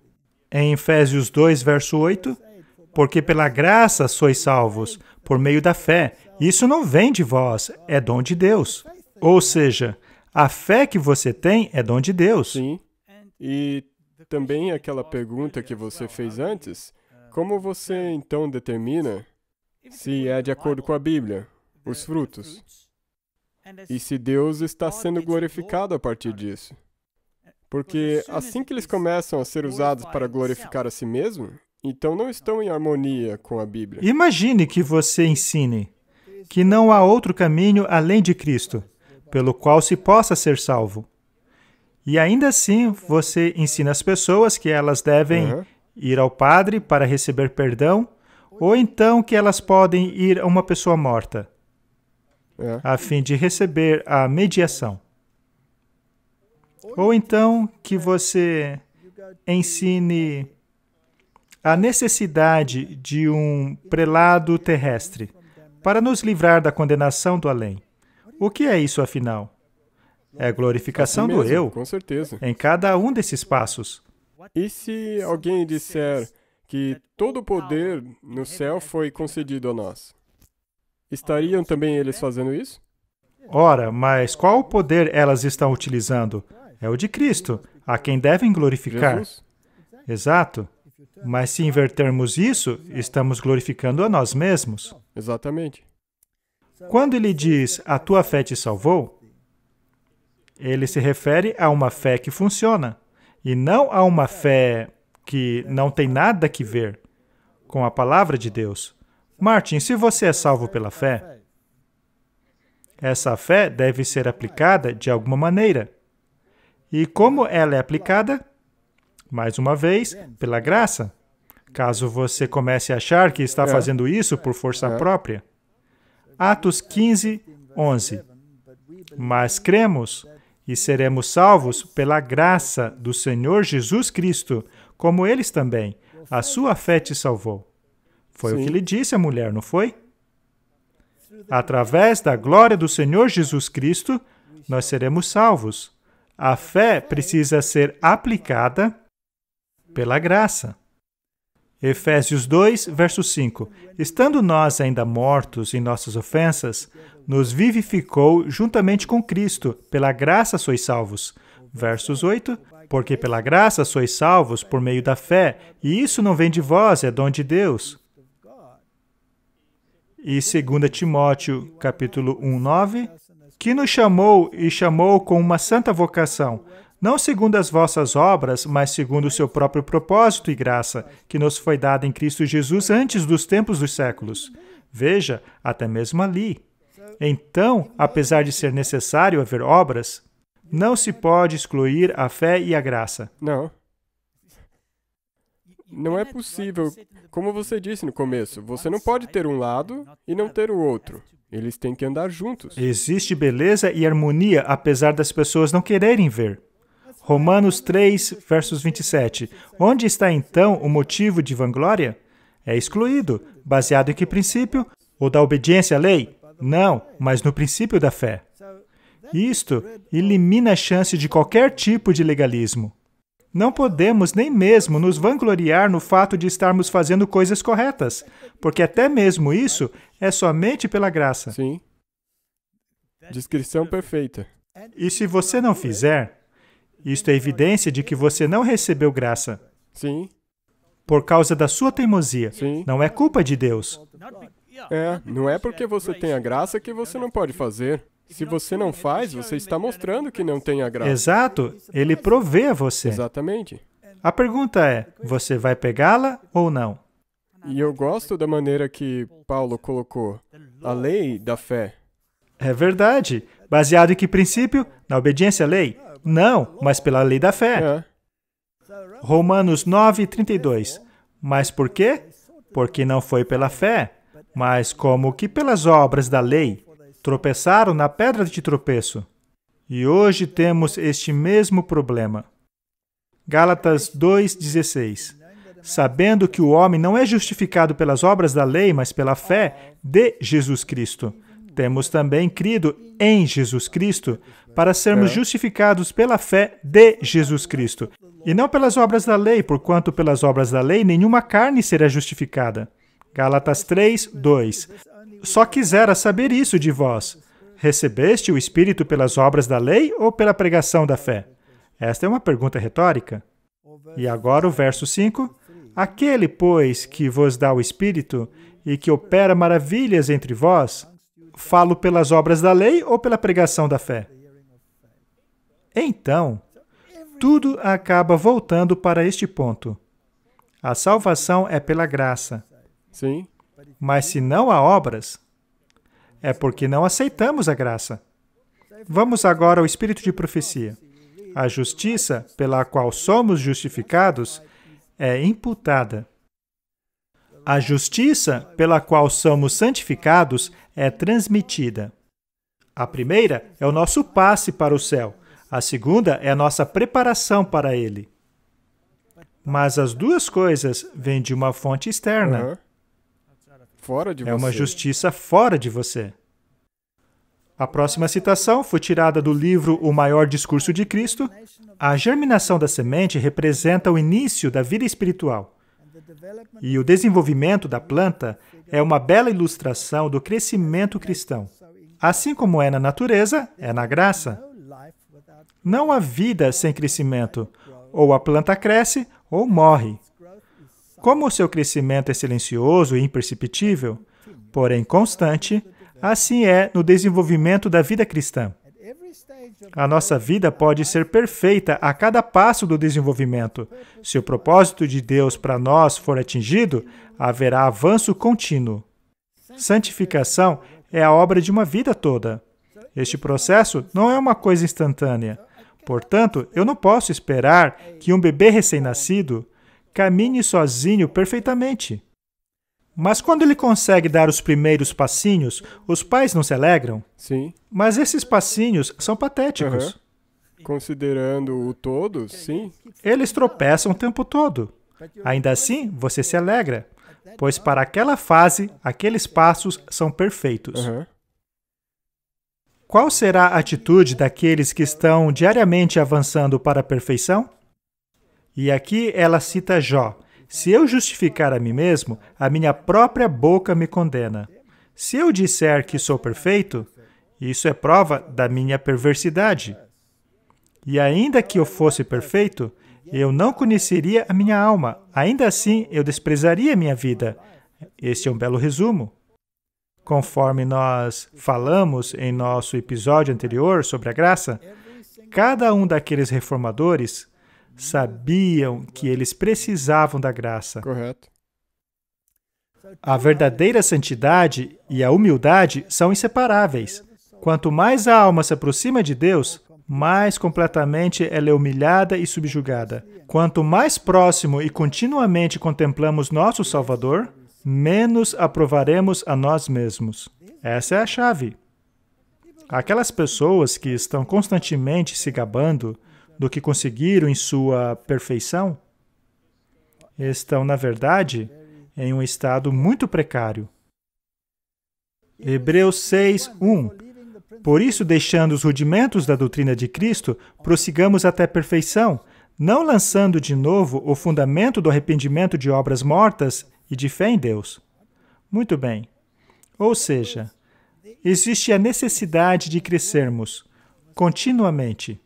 Em Efésios 2, verso 8, porque pela graça sois salvos, por meio da fé. Isso não vem de vós, é dom de Deus. Ou seja, a fé que você tem é dom de Deus. Sim. E também aquela pergunta que você fez antes, como você então determina se é de acordo com a Bíblia, os frutos? E se Deus está sendo glorificado a partir disso. Porque assim que eles começam a ser usados para glorificar a si mesmo, então não estão em harmonia com a Bíblia. Imagine que você ensine que não há outro caminho além de Cristo, pelo qual se possa ser salvo. E ainda assim, você ensina as pessoas que elas devem ir ao padre para receber perdão, ou então que elas podem ir a uma pessoa morta, a fim de receber a mediação. Ou então que você ensine a necessidade de um prelado terrestre para nos livrar da condenação do além. O que é isso, afinal? É a glorificação Assim mesmo, do eu, com certeza. em cada um desses passos. E se alguém disser que todo o poder no céu foi concedido a nós? Estariam também eles fazendo isso? Ora, mas qual o poder elas estão utilizando? É o de Cristo, a quem devem glorificar. Jesus? Exato. Mas se invertermos isso, estamos glorificando a nós mesmos. Exatamente. Quando ele diz, a tua fé te salvou, ele se refere a uma fé que funciona, e não a uma fé que não tem nada que ver com a palavra de Deus. Martin, se você é salvo pela fé, essa fé deve ser aplicada de alguma maneira. E como ela é aplicada? Mais uma vez, pela graça. Caso você comece a achar que está fazendo isso por força própria. Atos 15, 11. Mas cremos e seremos salvos pela graça do Senhor Jesus Cristo, como eles também. A sua fé te salvou. Foi o que lhe disse a mulher, não foi? Através da glória do Senhor Jesus Cristo, nós seremos salvos. A fé precisa ser aplicada pela graça. Efésios 2, verso 5. Estando nós ainda mortos em nossas ofensas, nos vivificou juntamente com Cristo. Pela graça sois salvos. Versos 8. Porque pela graça sois salvos por meio da fé, e isso não vem de vós, é dom de Deus. E 2 Timóteo, capítulo 1, 9. Que nos chamou e chamou com uma santa vocação, não segundo as vossas obras, mas segundo o seu próprio propósito e graça, que nos foi dada em Cristo Jesus antes dos tempos dos séculos. Veja, até mesmo ali. Então, apesar de ser necessário haver obras, não se pode excluir a fé e a graça. Não. Não é possível. Como você disse no começo, você não pode ter um lado e não ter o outro. Eles têm que andar juntos. Existe beleza e harmonia, apesar das pessoas não quererem ver. Romanos 3, versos 27. Onde está então o motivo de vanglória? É excluído. Baseado em que princípio? O da obediência à lei? Não, mas no princípio da fé. Isto elimina a chance de qualquer tipo de legalismo. Não podemos nem mesmo nos vangloriar no fato de estarmos fazendo coisas corretas, porque até mesmo isso é somente pela graça. Sim. Descrição perfeita. E se você não fizer, isto é evidência de que você não recebeu graça. Sim. Por causa da sua teimosia. Sim. Não é culpa de Deus. Não é porque você tem a graça que você não pode fazer. Se você não faz, você está mostrando que não tem a graça. Exato. Ele provê a você. Exatamente. A pergunta é, você vai pegá-la ou não? E eu gosto da maneira que Paulo colocou a lei da fé. É verdade. Baseado em que princípio? Na obediência à lei? Não, mas pela lei da fé. Romanos 9, 32. Mas por quê? Porque não foi pela fé, mas como que pelas obras da lei. Tropeçaram na pedra de tropeço. E hoje temos este mesmo problema. Gálatas 2,16. Sabendo que o homem não é justificado pelas obras da lei, mas pela fé de Jesus Cristo. Temos também crido em Jesus Cristo para sermos justificados pela fé de Jesus Cristo. E não pelas obras da lei, porquanto pelas obras da lei nenhuma carne será justificada. Gálatas 3, 2. Só quisera saber isso de vós. Recebeste o Espírito pelas obras da lei ou pela pregação da fé? Esta é uma pergunta retórica. E agora o verso 5. Aquele, pois, que vos dá o Espírito e que opera maravilhas entre vós, falo pelas obras da lei ou pela pregação da fé? Então, tudo acaba voltando para este ponto. A salvação é pela graça. Sim. Mas se não há obras, é porque não aceitamos a graça. Vamos agora ao espírito de profecia. A justiça pela qual somos justificados é imputada. A justiça pela qual somos santificados é transmitida. A primeira é o nosso passe para o céu. A segunda é a nossa preparação para ele. Mas as duas coisas vêm de uma fonte externa. Uhum. Fora de você. É uma justiça fora de você. A próxima citação foi tirada do livro O Maior Discurso de Cristo. A germinação da semente representa o início da vida espiritual. E o desenvolvimento da planta é uma bela ilustração do crescimento cristão. Assim como é na natureza, é na graça. Não há vida sem crescimento. Ou a planta cresce, ou morre. Como o seu crescimento é silencioso e imperceptível, porém constante, assim é no desenvolvimento da vida cristã. A nossa vida pode ser perfeita a cada passo do desenvolvimento. Se o propósito de Deus para nós for atingido, haverá avanço contínuo. Santificação é a obra de uma vida toda. Este processo não é uma coisa instantânea. Portanto, eu não posso esperar que um bebê recém-nascido caminhe sozinho perfeitamente. Mas quando ele consegue dar os primeiros passinhos, os pais não se alegram? Sim. Mas esses passinhos são patéticos. Uhum. Considerando o todo, sim. Eles tropeçam o tempo todo. Ainda assim, você se alegra, pois para aquela fase, aqueles passos são perfeitos. Uhum. Qual será a atitude daqueles que estão diariamente avançando para a perfeição? E aqui ela cita Jó. Se eu justificar a mim mesmo, a minha própria boca me condena. Se eu disser que sou perfeito, isso é prova da minha perversidade. E ainda que eu fosse perfeito, eu não conheceria a minha alma. Ainda assim, eu desprezaria a minha vida. Este é um belo resumo. Conforme nós falamos em nosso episódio anterior sobre a graça, cada um daqueles reformadores sabiam que eles precisavam da graça. Correto. A verdadeira santidade e a humildade são inseparáveis. Quanto mais a alma se aproxima de Deus, mais completamente ela é humilhada e subjugada. Quanto mais próximo e continuamente contemplamos nosso Salvador, menos aprovaremos a nós mesmos. Essa é a chave. Aquelas pessoas que estão constantemente se gabando do que conseguiram em sua perfeição, estão, na verdade, em um estado muito precário. Hebreus 6:1. Por isso, deixando os rudimentos da doutrina de Cristo, prossigamos até a perfeição, não lançando de novo o fundamento do arrependimento de obras mortas e de fé em Deus. Muito bem. Ou seja, existe a necessidade de crescermos continuamente.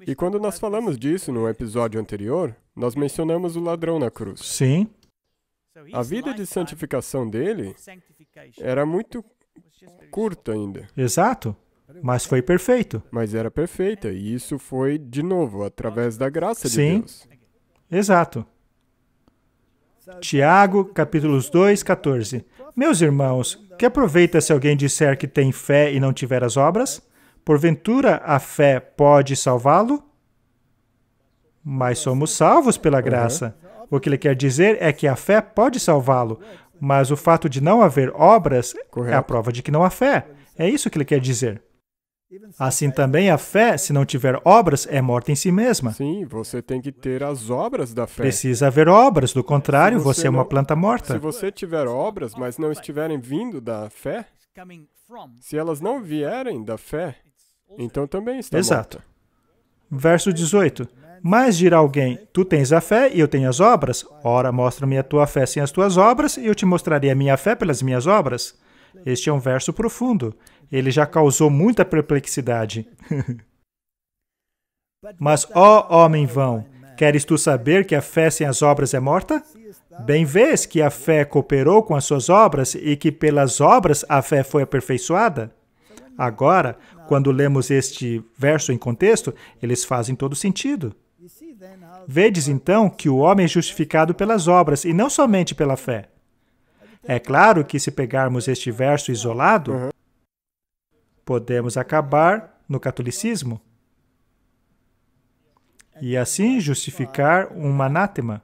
E quando nós falamos disso no episódio anterior, nós mencionamos o ladrão na cruz. Sim. A vida de santificação dele era muito curta ainda. Exato. Mas foi perfeito. Mas era perfeita, e isso foi, de novo, através da graça de Sim. Deus. Exato. Tiago, capítulos 2, 14. Meus irmãos, que aproveita se alguém disser que tem fé e não tiver as obras? Porventura, a fé pode salvá-lo? Mas somos salvos pela graça. O que ele quer dizer é que a fé pode salvá-lo, mas o fato de não haver obras é a prova de que não há fé. É isso que ele quer dizer. Assim também a fé, se não tiver obras, é morta em si mesma. Sim, você tem que ter as obras da fé. Precisa haver obras, do contrário, você é uma planta morta. Se você tiver obras, mas não estiverem vindo da fé, se elas não vierem da fé, então também está Exato. morta. Verso 18. Mas dirá alguém, tu tens a fé e eu tenho as obras? Ora, mostra-me a tua fé sem as tuas obras, e eu te mostrarei a minha fé pelas minhas obras. Este é um verso profundo. Ele já causou muita perplexidade. Mas, ó homem vão, queres tu saber que a fé sem as obras é morta? Bem vês que a fé cooperou com as suas obras e que pelas obras a fé foi aperfeiçoada? Agora, quando lemos este verso em contexto, eles fazem todo sentido. Vedes então que o homem é justificado pelas obras e não somente pela fé. É claro que se pegarmos este verso isolado, podemos acabar no catolicismo e assim justificar um anátema.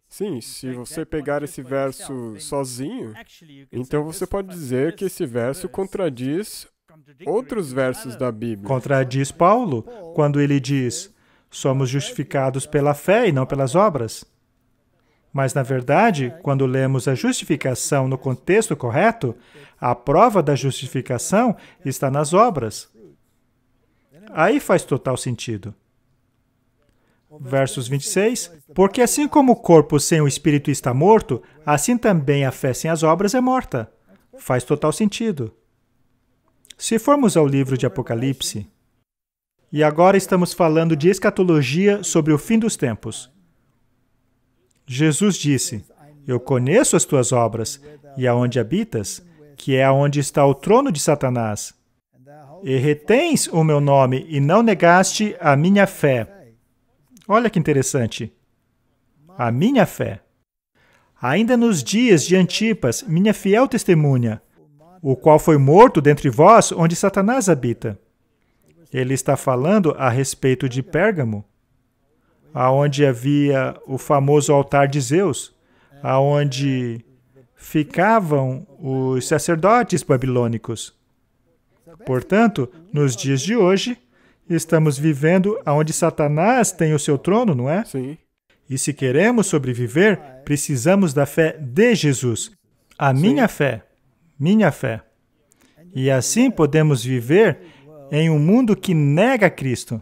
Sim, se você pegar esse verso sozinho, então você pode dizer que esse verso contradiz outros versos da Bíblia. Contradiz Paulo quando ele diz: somos justificados pela fé e não pelas obras. Mas, na verdade, quando lemos a justificação no contexto correto, a prova da justificação está nas obras. Aí faz total sentido. Versos 26. Porque assim como o corpo sem o espírito está morto, assim também a fé sem as obras é morta. Faz total sentido. Se formos ao livro de Apocalipse, e agora estamos falando de escatologia sobre o fim dos tempos. Jesus disse: eu conheço as tuas obras, e aonde habitas, que é aonde está o trono de Satanás. E retens o meu nome, e não negaste a minha fé. Olha que interessante. A minha fé. Ainda nos dias de Antipas, minha fiel testemunha, o qual foi morto dentre vós, onde Satanás habita. Ele está falando a respeito de Pérgamo, aonde havia o famoso altar de Zeus, aonde ficavam os sacerdotes babilônicos. Portanto, nos dias de hoje, estamos vivendo onde Satanás tem o seu trono, não é? Sim. E se queremos sobreviver, precisamos da fé de Jesus. A minha fé. Minha fé. E assim podemos viver em um mundo que nega Cristo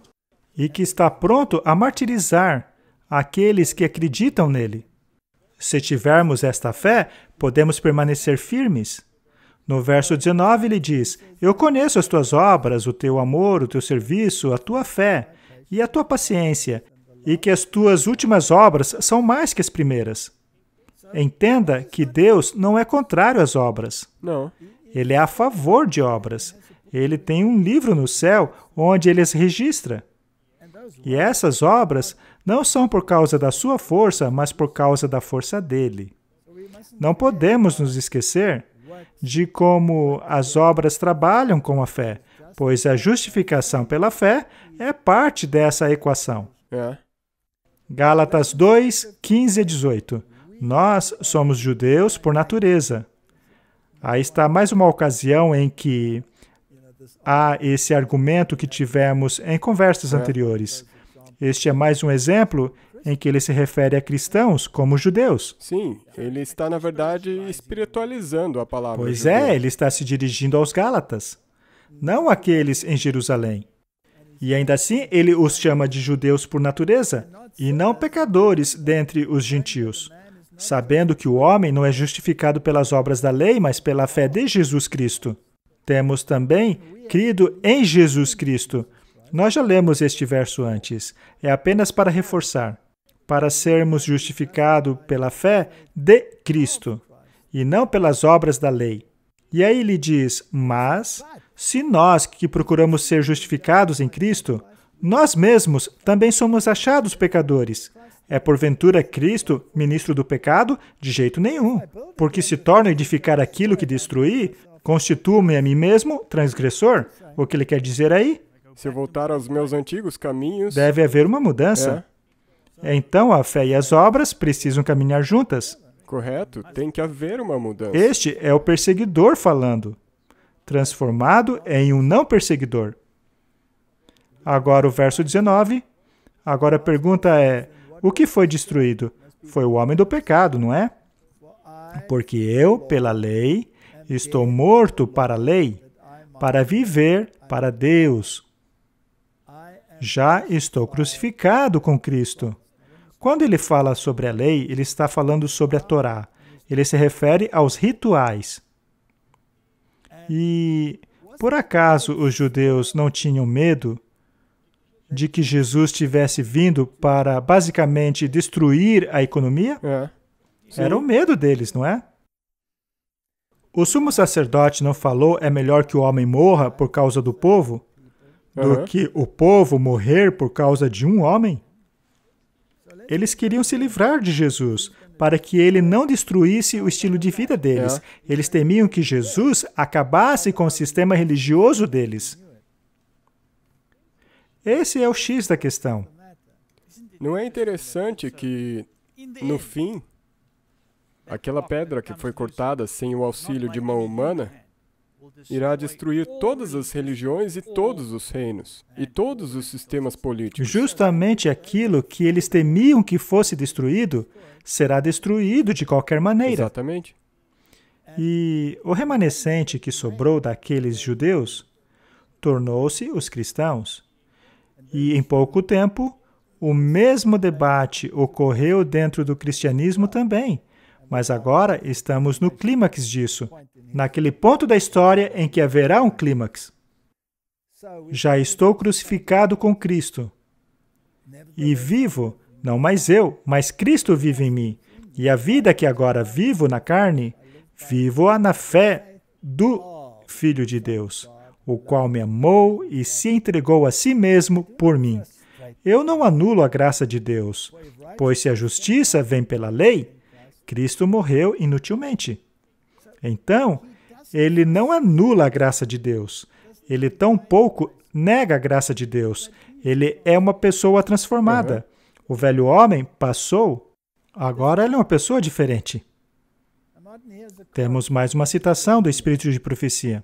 e que está pronto a martirizar aqueles que acreditam nele. Se tivermos esta fé, podemos permanecer firmes. No verso 19 ele diz: eu conheço as tuas obras, o teu amor, o teu serviço, a tua fé e a tua paciência, e que as tuas últimas obras são mais que as primeiras. Entenda que Deus não é contrário às obras. Não. Ele é a favor de obras. Ele tem um livro no céu onde ele as registra. E essas obras não são por causa da sua força, mas por causa da força dele. Não podemos nos esquecer de como as obras trabalham com a fé, pois a justificação pela fé é parte dessa equação. Gálatas 2, 15 a 18. Nós somos judeus por natureza. Aí está mais uma ocasião em que há esse argumento que tivemos em conversas anteriores. Este é mais um exemplo em que ele se refere a cristãos como judeus. Sim, ele está, na verdade, espiritualizando a palavra. Pois é, ele está se dirigindo aos Gálatas, não àqueles em Jerusalém. E ainda assim, ele os chama de judeus por natureza, e não pecadores dentre os gentios, sabendo que o homem não é justificado pelas obras da lei, mas pela fé de Jesus Cristo. Temos também crido em Jesus Cristo. Nós já lemos este verso antes. É apenas para reforçar. Para sermos justificados pela fé de Cristo, e não pelas obras da lei. E aí ele diz: mas, se nós que procuramos ser justificados em Cristo, nós mesmos também somos achados pecadores. É porventura Cristo ministro do pecado? De jeito nenhum. Porque se torno a edificar aquilo que destruí, constituo-me a mim mesmo transgressor? O que ele quer dizer aí? Se eu voltar aos meus antigos caminhos... Deve haver uma mudança. Então, a fé e as obras precisam caminhar juntas. Correto, tem que haver uma mudança. Este é o perseguidor falando, transformado em um não perseguidor. Agora o verso 19. Agora a pergunta é: o que foi destruído? Foi o homem do pecado, não é? Porque eu, pela lei, estou morto para a lei, para viver para Deus. Já estou crucificado com Cristo. Quando ele fala sobre a lei, ele está falando sobre a Torá. Ele se refere aos rituais. E, por acaso, os judeus não tinham medo de que Jesus tivesse vindo para, basicamente, destruir a economia? Era o medo deles, não é? O sumo sacerdote não falou é melhor que o homem morra por causa do povo do que o povo morrer por causa de um homem? Eles queriam se livrar de Jesus para que ele não destruísse o estilo de vida deles. Eles temiam que Jesus acabasse com o sistema religioso deles. Esse é o X da questão. Não é interessante que, no fim, aquela pedra que foi cortada sem o auxílio de mão humana irá destruir todas as religiões e todos os reinos e todos os sistemas políticos. Justamente aquilo que eles temiam que fosse destruído será destruído de qualquer maneira. Exatamente. E o remanescente que sobrou daqueles judeus tornou-se os cristãos. E em pouco tempo, o mesmo debate ocorreu dentro do cristianismo também. Mas agora estamos no clímax disso, naquele ponto da história em que haverá um clímax. Já estou crucificado com Cristo. E vivo, não mais eu, mas Cristo vive em mim. E a vida que agora vivo na carne, vivo-a na fé do Filho de Deus, o qual me amou e se entregou a si mesmo por mim. Eu não anulo a graça de Deus, pois se a justiça vem pela lei, Cristo morreu inutilmente. Então, ele não anula a graça de Deus. Ele tampouco nega a graça de Deus. Ele é uma pessoa transformada. O velho homem passou, agora ele é uma pessoa diferente. Temos mais uma citação do Espírito de Profecia.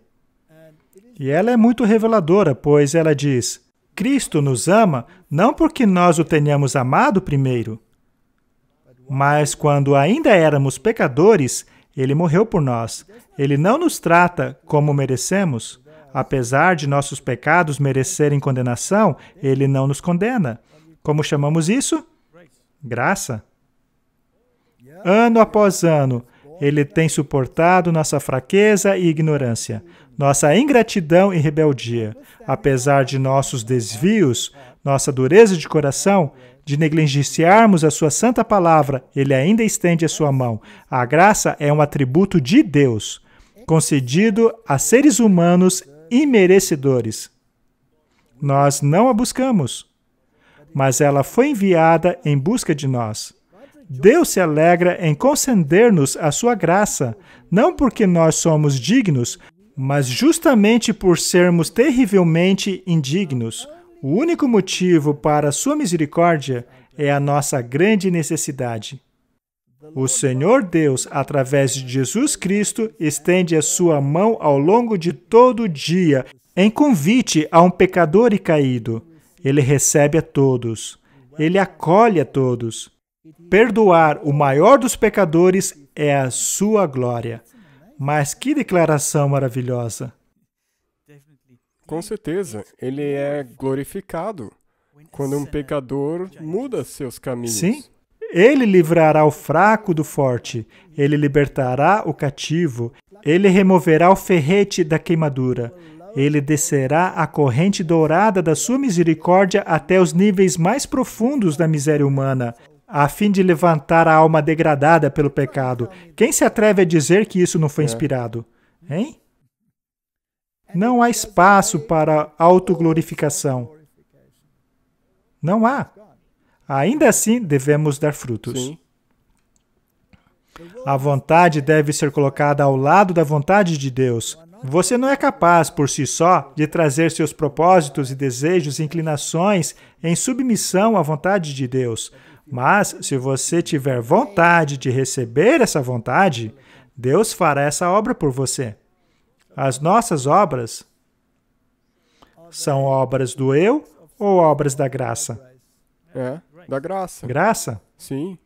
E ela é muito reveladora, pois ela diz: Cristo nos ama não porque nós o tenhamos amado primeiro, mas quando ainda éramos pecadores, Ele morreu por nós. Ele não nos trata como merecemos. Apesar de nossos pecados merecerem condenação, Ele não nos condena. Como chamamos isso? Graça. Ano após ano, Ele tem suportado nossa fraqueza e ignorância, nossa ingratidão e rebeldia. Apesar de nossos desvios, nossa dureza de coração, de negligenciarmos a sua santa palavra, Ele ainda estende a sua mão. A graça é um atributo de Deus, concedido a seres humanos imerecedores. Nós não a buscamos, mas ela foi enviada em busca de nós. Deus se alegra em conceder-nos a sua graça, não porque nós somos dignos, mas justamente por sermos terrivelmente indignos. O único motivo para a sua misericórdia é a nossa grande necessidade. O Senhor Deus, através de Jesus Cristo, estende a sua mão ao longo de todo o dia, em convite a um pecador e caído. Ele recebe a todos. Ele acolhe a todos. Perdoar o maior dos pecadores é a sua glória. Mas que declaração maravilhosa! Com certeza, ele é glorificado quando um pecador muda seus caminhos. Sim. Ele livrará o fraco do forte, ele libertará o cativo, ele removerá o ferrete da queimadura, ele descerá a corrente dourada da sua misericórdia até os níveis mais profundos da miséria humana, a fim de levantar a alma degradada pelo pecado. Quem se atreve a dizer que isso não foi inspirado? Hein? Não há espaço para autoglorificação. Não há. Ainda assim, devemos dar frutos. Sim. A vontade deve ser colocada ao lado da vontade de Deus. Você não é capaz, por si só, de trazer seus propósitos e desejos e inclinações em submissão à vontade de Deus. Mas, se você tiver vontade de receber essa vontade, Deus fará essa obra por você. As nossas obras são obras do eu ou obras da graça? Da graça. Graça? Sim.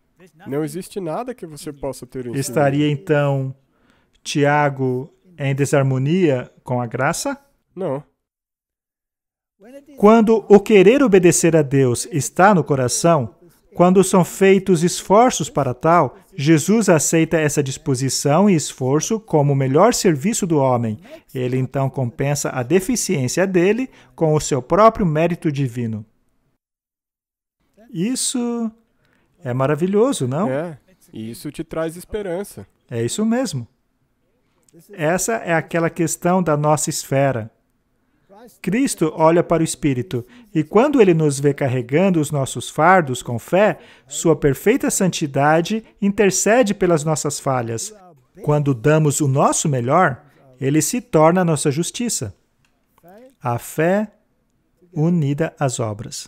Não existe nada que você possa ter em si. Estaria, então, Tiago em desarmonia com a graça? Não. Quando o querer obedecer a Deus está no coração, quando são feitos esforços para tal, Jesus aceita essa disposição e esforço como o melhor serviço do homem. Ele então compensa a deficiência dele com o seu próprio mérito divino. Isso é maravilhoso, não? E isso te traz esperança. É isso mesmo. Essa é aquela questão da nossa esfera. Cristo olha para o Espírito, e quando Ele nos vê carregando os nossos fardos com fé, sua perfeita santidade intercede pelas nossas falhas. Quando damos o nosso melhor, Ele se torna a nossa justiça. A fé unida às obras.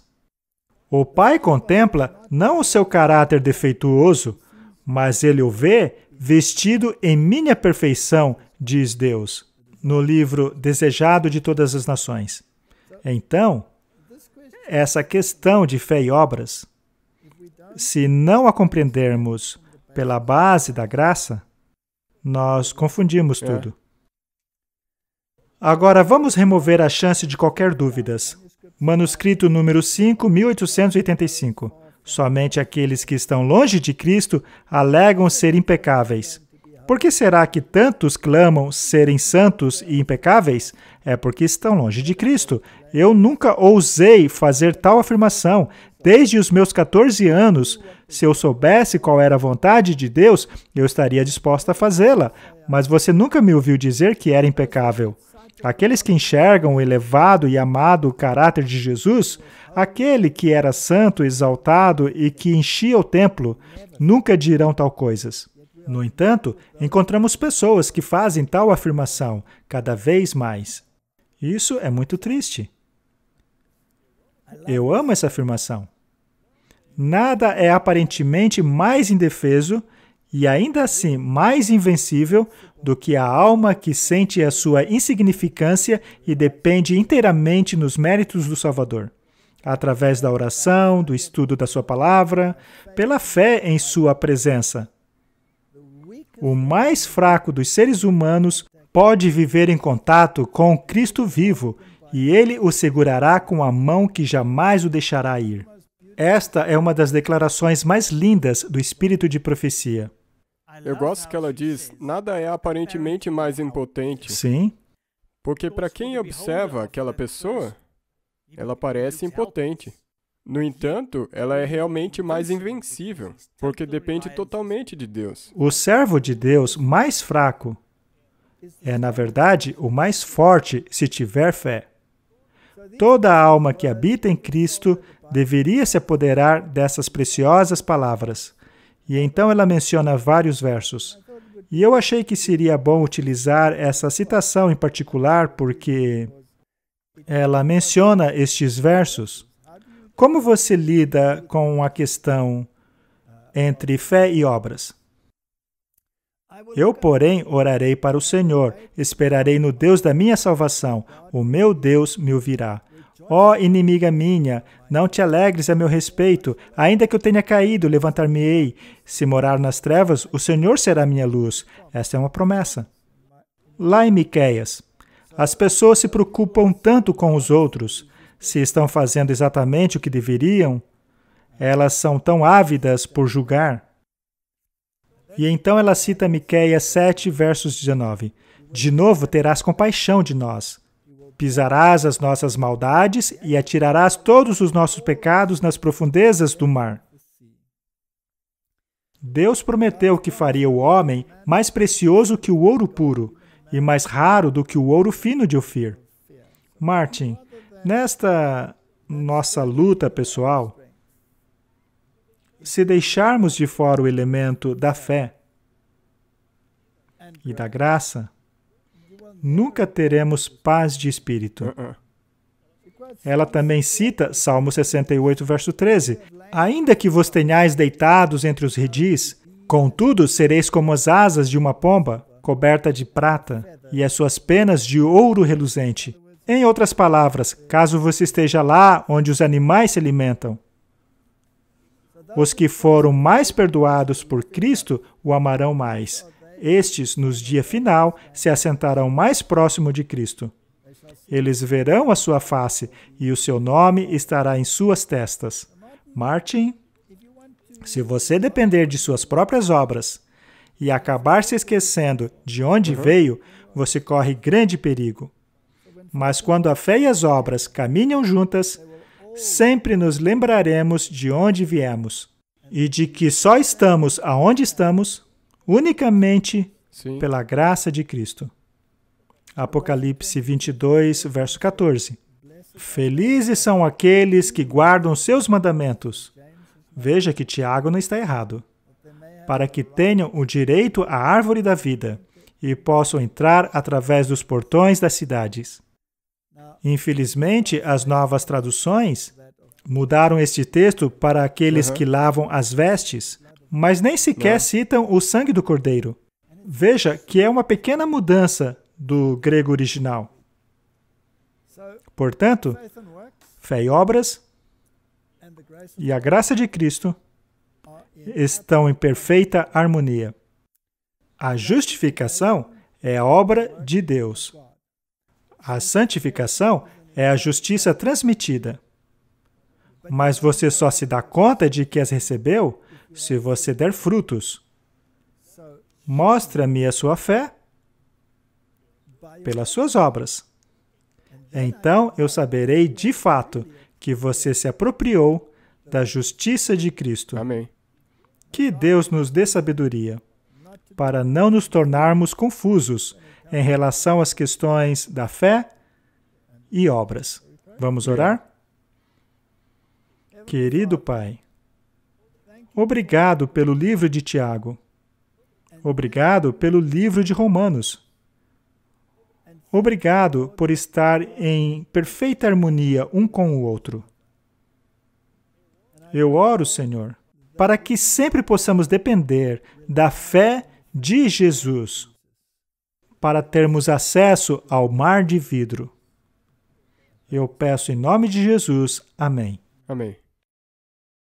O Pai contempla não o seu caráter defeituoso, mas Ele o vê vestido em minha perfeição, diz Deus, no livro Desejado de Todas as Nações. Então, essa questão de fé e obras, se não a compreendermos pela base da graça, nós confundimos tudo. Agora, vamos remover a chance de qualquer dúvidas. Manuscrito número 5, 1885. Somente aqueles que estão longe de Cristo alegam ser impecáveis. Por que será que tantos clamam serem santos e impecáveis? É porque estão longe de Cristo. Eu nunca ousei fazer tal afirmação. Desde os meus 14 anos, se eu soubesse qual era a vontade de Deus, eu estaria disposta a fazê-la. Mas você nunca me ouviu dizer que era impecável. Aqueles que enxergam o elevado e amado caráter de Jesus, aquele que era santo, exaltado e que enchia o templo, nunca dirão tal coisas. No entanto, encontramos pessoas que fazem tal afirmação cada vez mais. Isso é muito triste. Eu amo essa afirmação. Nada é aparentemente mais indefeso e ainda assim mais invencível do que a alma que sente a sua insignificância e depende inteiramente nos méritos do Salvador, através da oração, do estudo da sua palavra, pela fé em sua presença. O mais fraco dos seres humanos pode viver em contato com o Cristo vivo e Ele o segurará com a mão que jamais o deixará ir. Esta é uma das declarações mais lindas do espírito de profecia. Eu gosto que ela diz, nada é aparentemente mais impotente. Sim. Porque para quem observa aquela pessoa, ela parece impotente. No entanto, ela é realmente mais invencível, porque depende totalmente de Deus. O servo de Deus mais fraco é, na verdade, o mais forte se tiver fé. Toda a alma que habita em Cristo deveria se apoderar dessas preciosas palavras. E então ela menciona vários versos. E eu achei que seria bom utilizar essa citação em particular porque ela menciona estes versos. Como você lida com a questão entre fé e obras? Eu, porém, orarei para o Senhor, esperarei no Deus da minha salvação, o meu Deus me ouvirá. Ó inimiga minha, não te alegres a meu respeito, ainda que eu tenha caído, levantar-me-ei. Se morar nas trevas, o Senhor será minha luz. Esta é uma promessa. Lá em Miqueias, as pessoas se preocupam tanto com os outros. Se estão fazendo exatamente o que deveriam, elas são tão ávidas por julgar. E então ela cita Miqueias 7, versos 19. De novo terás compaixão de nós. Pisarás as nossas maldades e atirarás todos os nossos pecados nas profundezas do mar. Deus prometeu que faria o homem mais precioso que o ouro puro e mais raro do que o ouro fino de Ofir. Martin, nesta nossa luta pessoal, se deixarmos de fora o elemento da fé e da graça, nunca teremos paz de espírito. Ela também cita Salmo 68, verso 13. Ainda que vos tenhais deitados entre os redis, contudo sereis como as asas de uma pomba, coberta de prata, e as suas penas de ouro reluzente. Em outras palavras, caso você esteja lá onde os animais se alimentam, os que foram mais perdoados por Cristo o amarão mais. Estes, nos dia final, se assentarão mais próximo de Cristo. Eles verão a sua face e o seu nome estará em suas testas. Martin, se você depender de suas próprias obras e acabar se esquecendo de onde veio, você corre grande perigo. Mas quando a fé e as obras caminham juntas, sempre nos lembraremos de onde viemos. e de que só estamos aonde estamos unicamente Sim. pela graça de Cristo. Apocalipse 22, verso 14. Felizes são aqueles que guardam seus mandamentos. Veja que Tiago não está errado. Para que tenham o direito à árvore da vida e possam entrar através dos portões das cidades. Infelizmente, as novas traduções mudaram este texto para aqueles que lavam as vestes, mas nem sequer citam o sangue do Cordeiro. Veja que é uma pequena mudança do grego original. Portanto, fé e obras e a graça de Cristo estão em perfeita harmonia. A justificação é a obra de Deus. A santificação é a justiça transmitida. Mas você só se dá conta de que as recebeu se você der frutos. Mostra-me a sua fé pelas suas obras. Então eu saberei de fato que você se apropriou da justiça de Cristo. Amém. Que Deus nos dê sabedoria para não nos tornarmos confusos em relação às questões da fé e obras. Vamos orar? Querido Pai, obrigado pelo livro de Tiago. Obrigado pelo livro de Romanos. Obrigado por estar em perfeita harmonia um com o outro. Eu oro, Senhor, para que sempre possamos depender da fé de Jesus para termos acesso ao mar de vidro. Eu peço em nome de Jesus. Amém. Amém.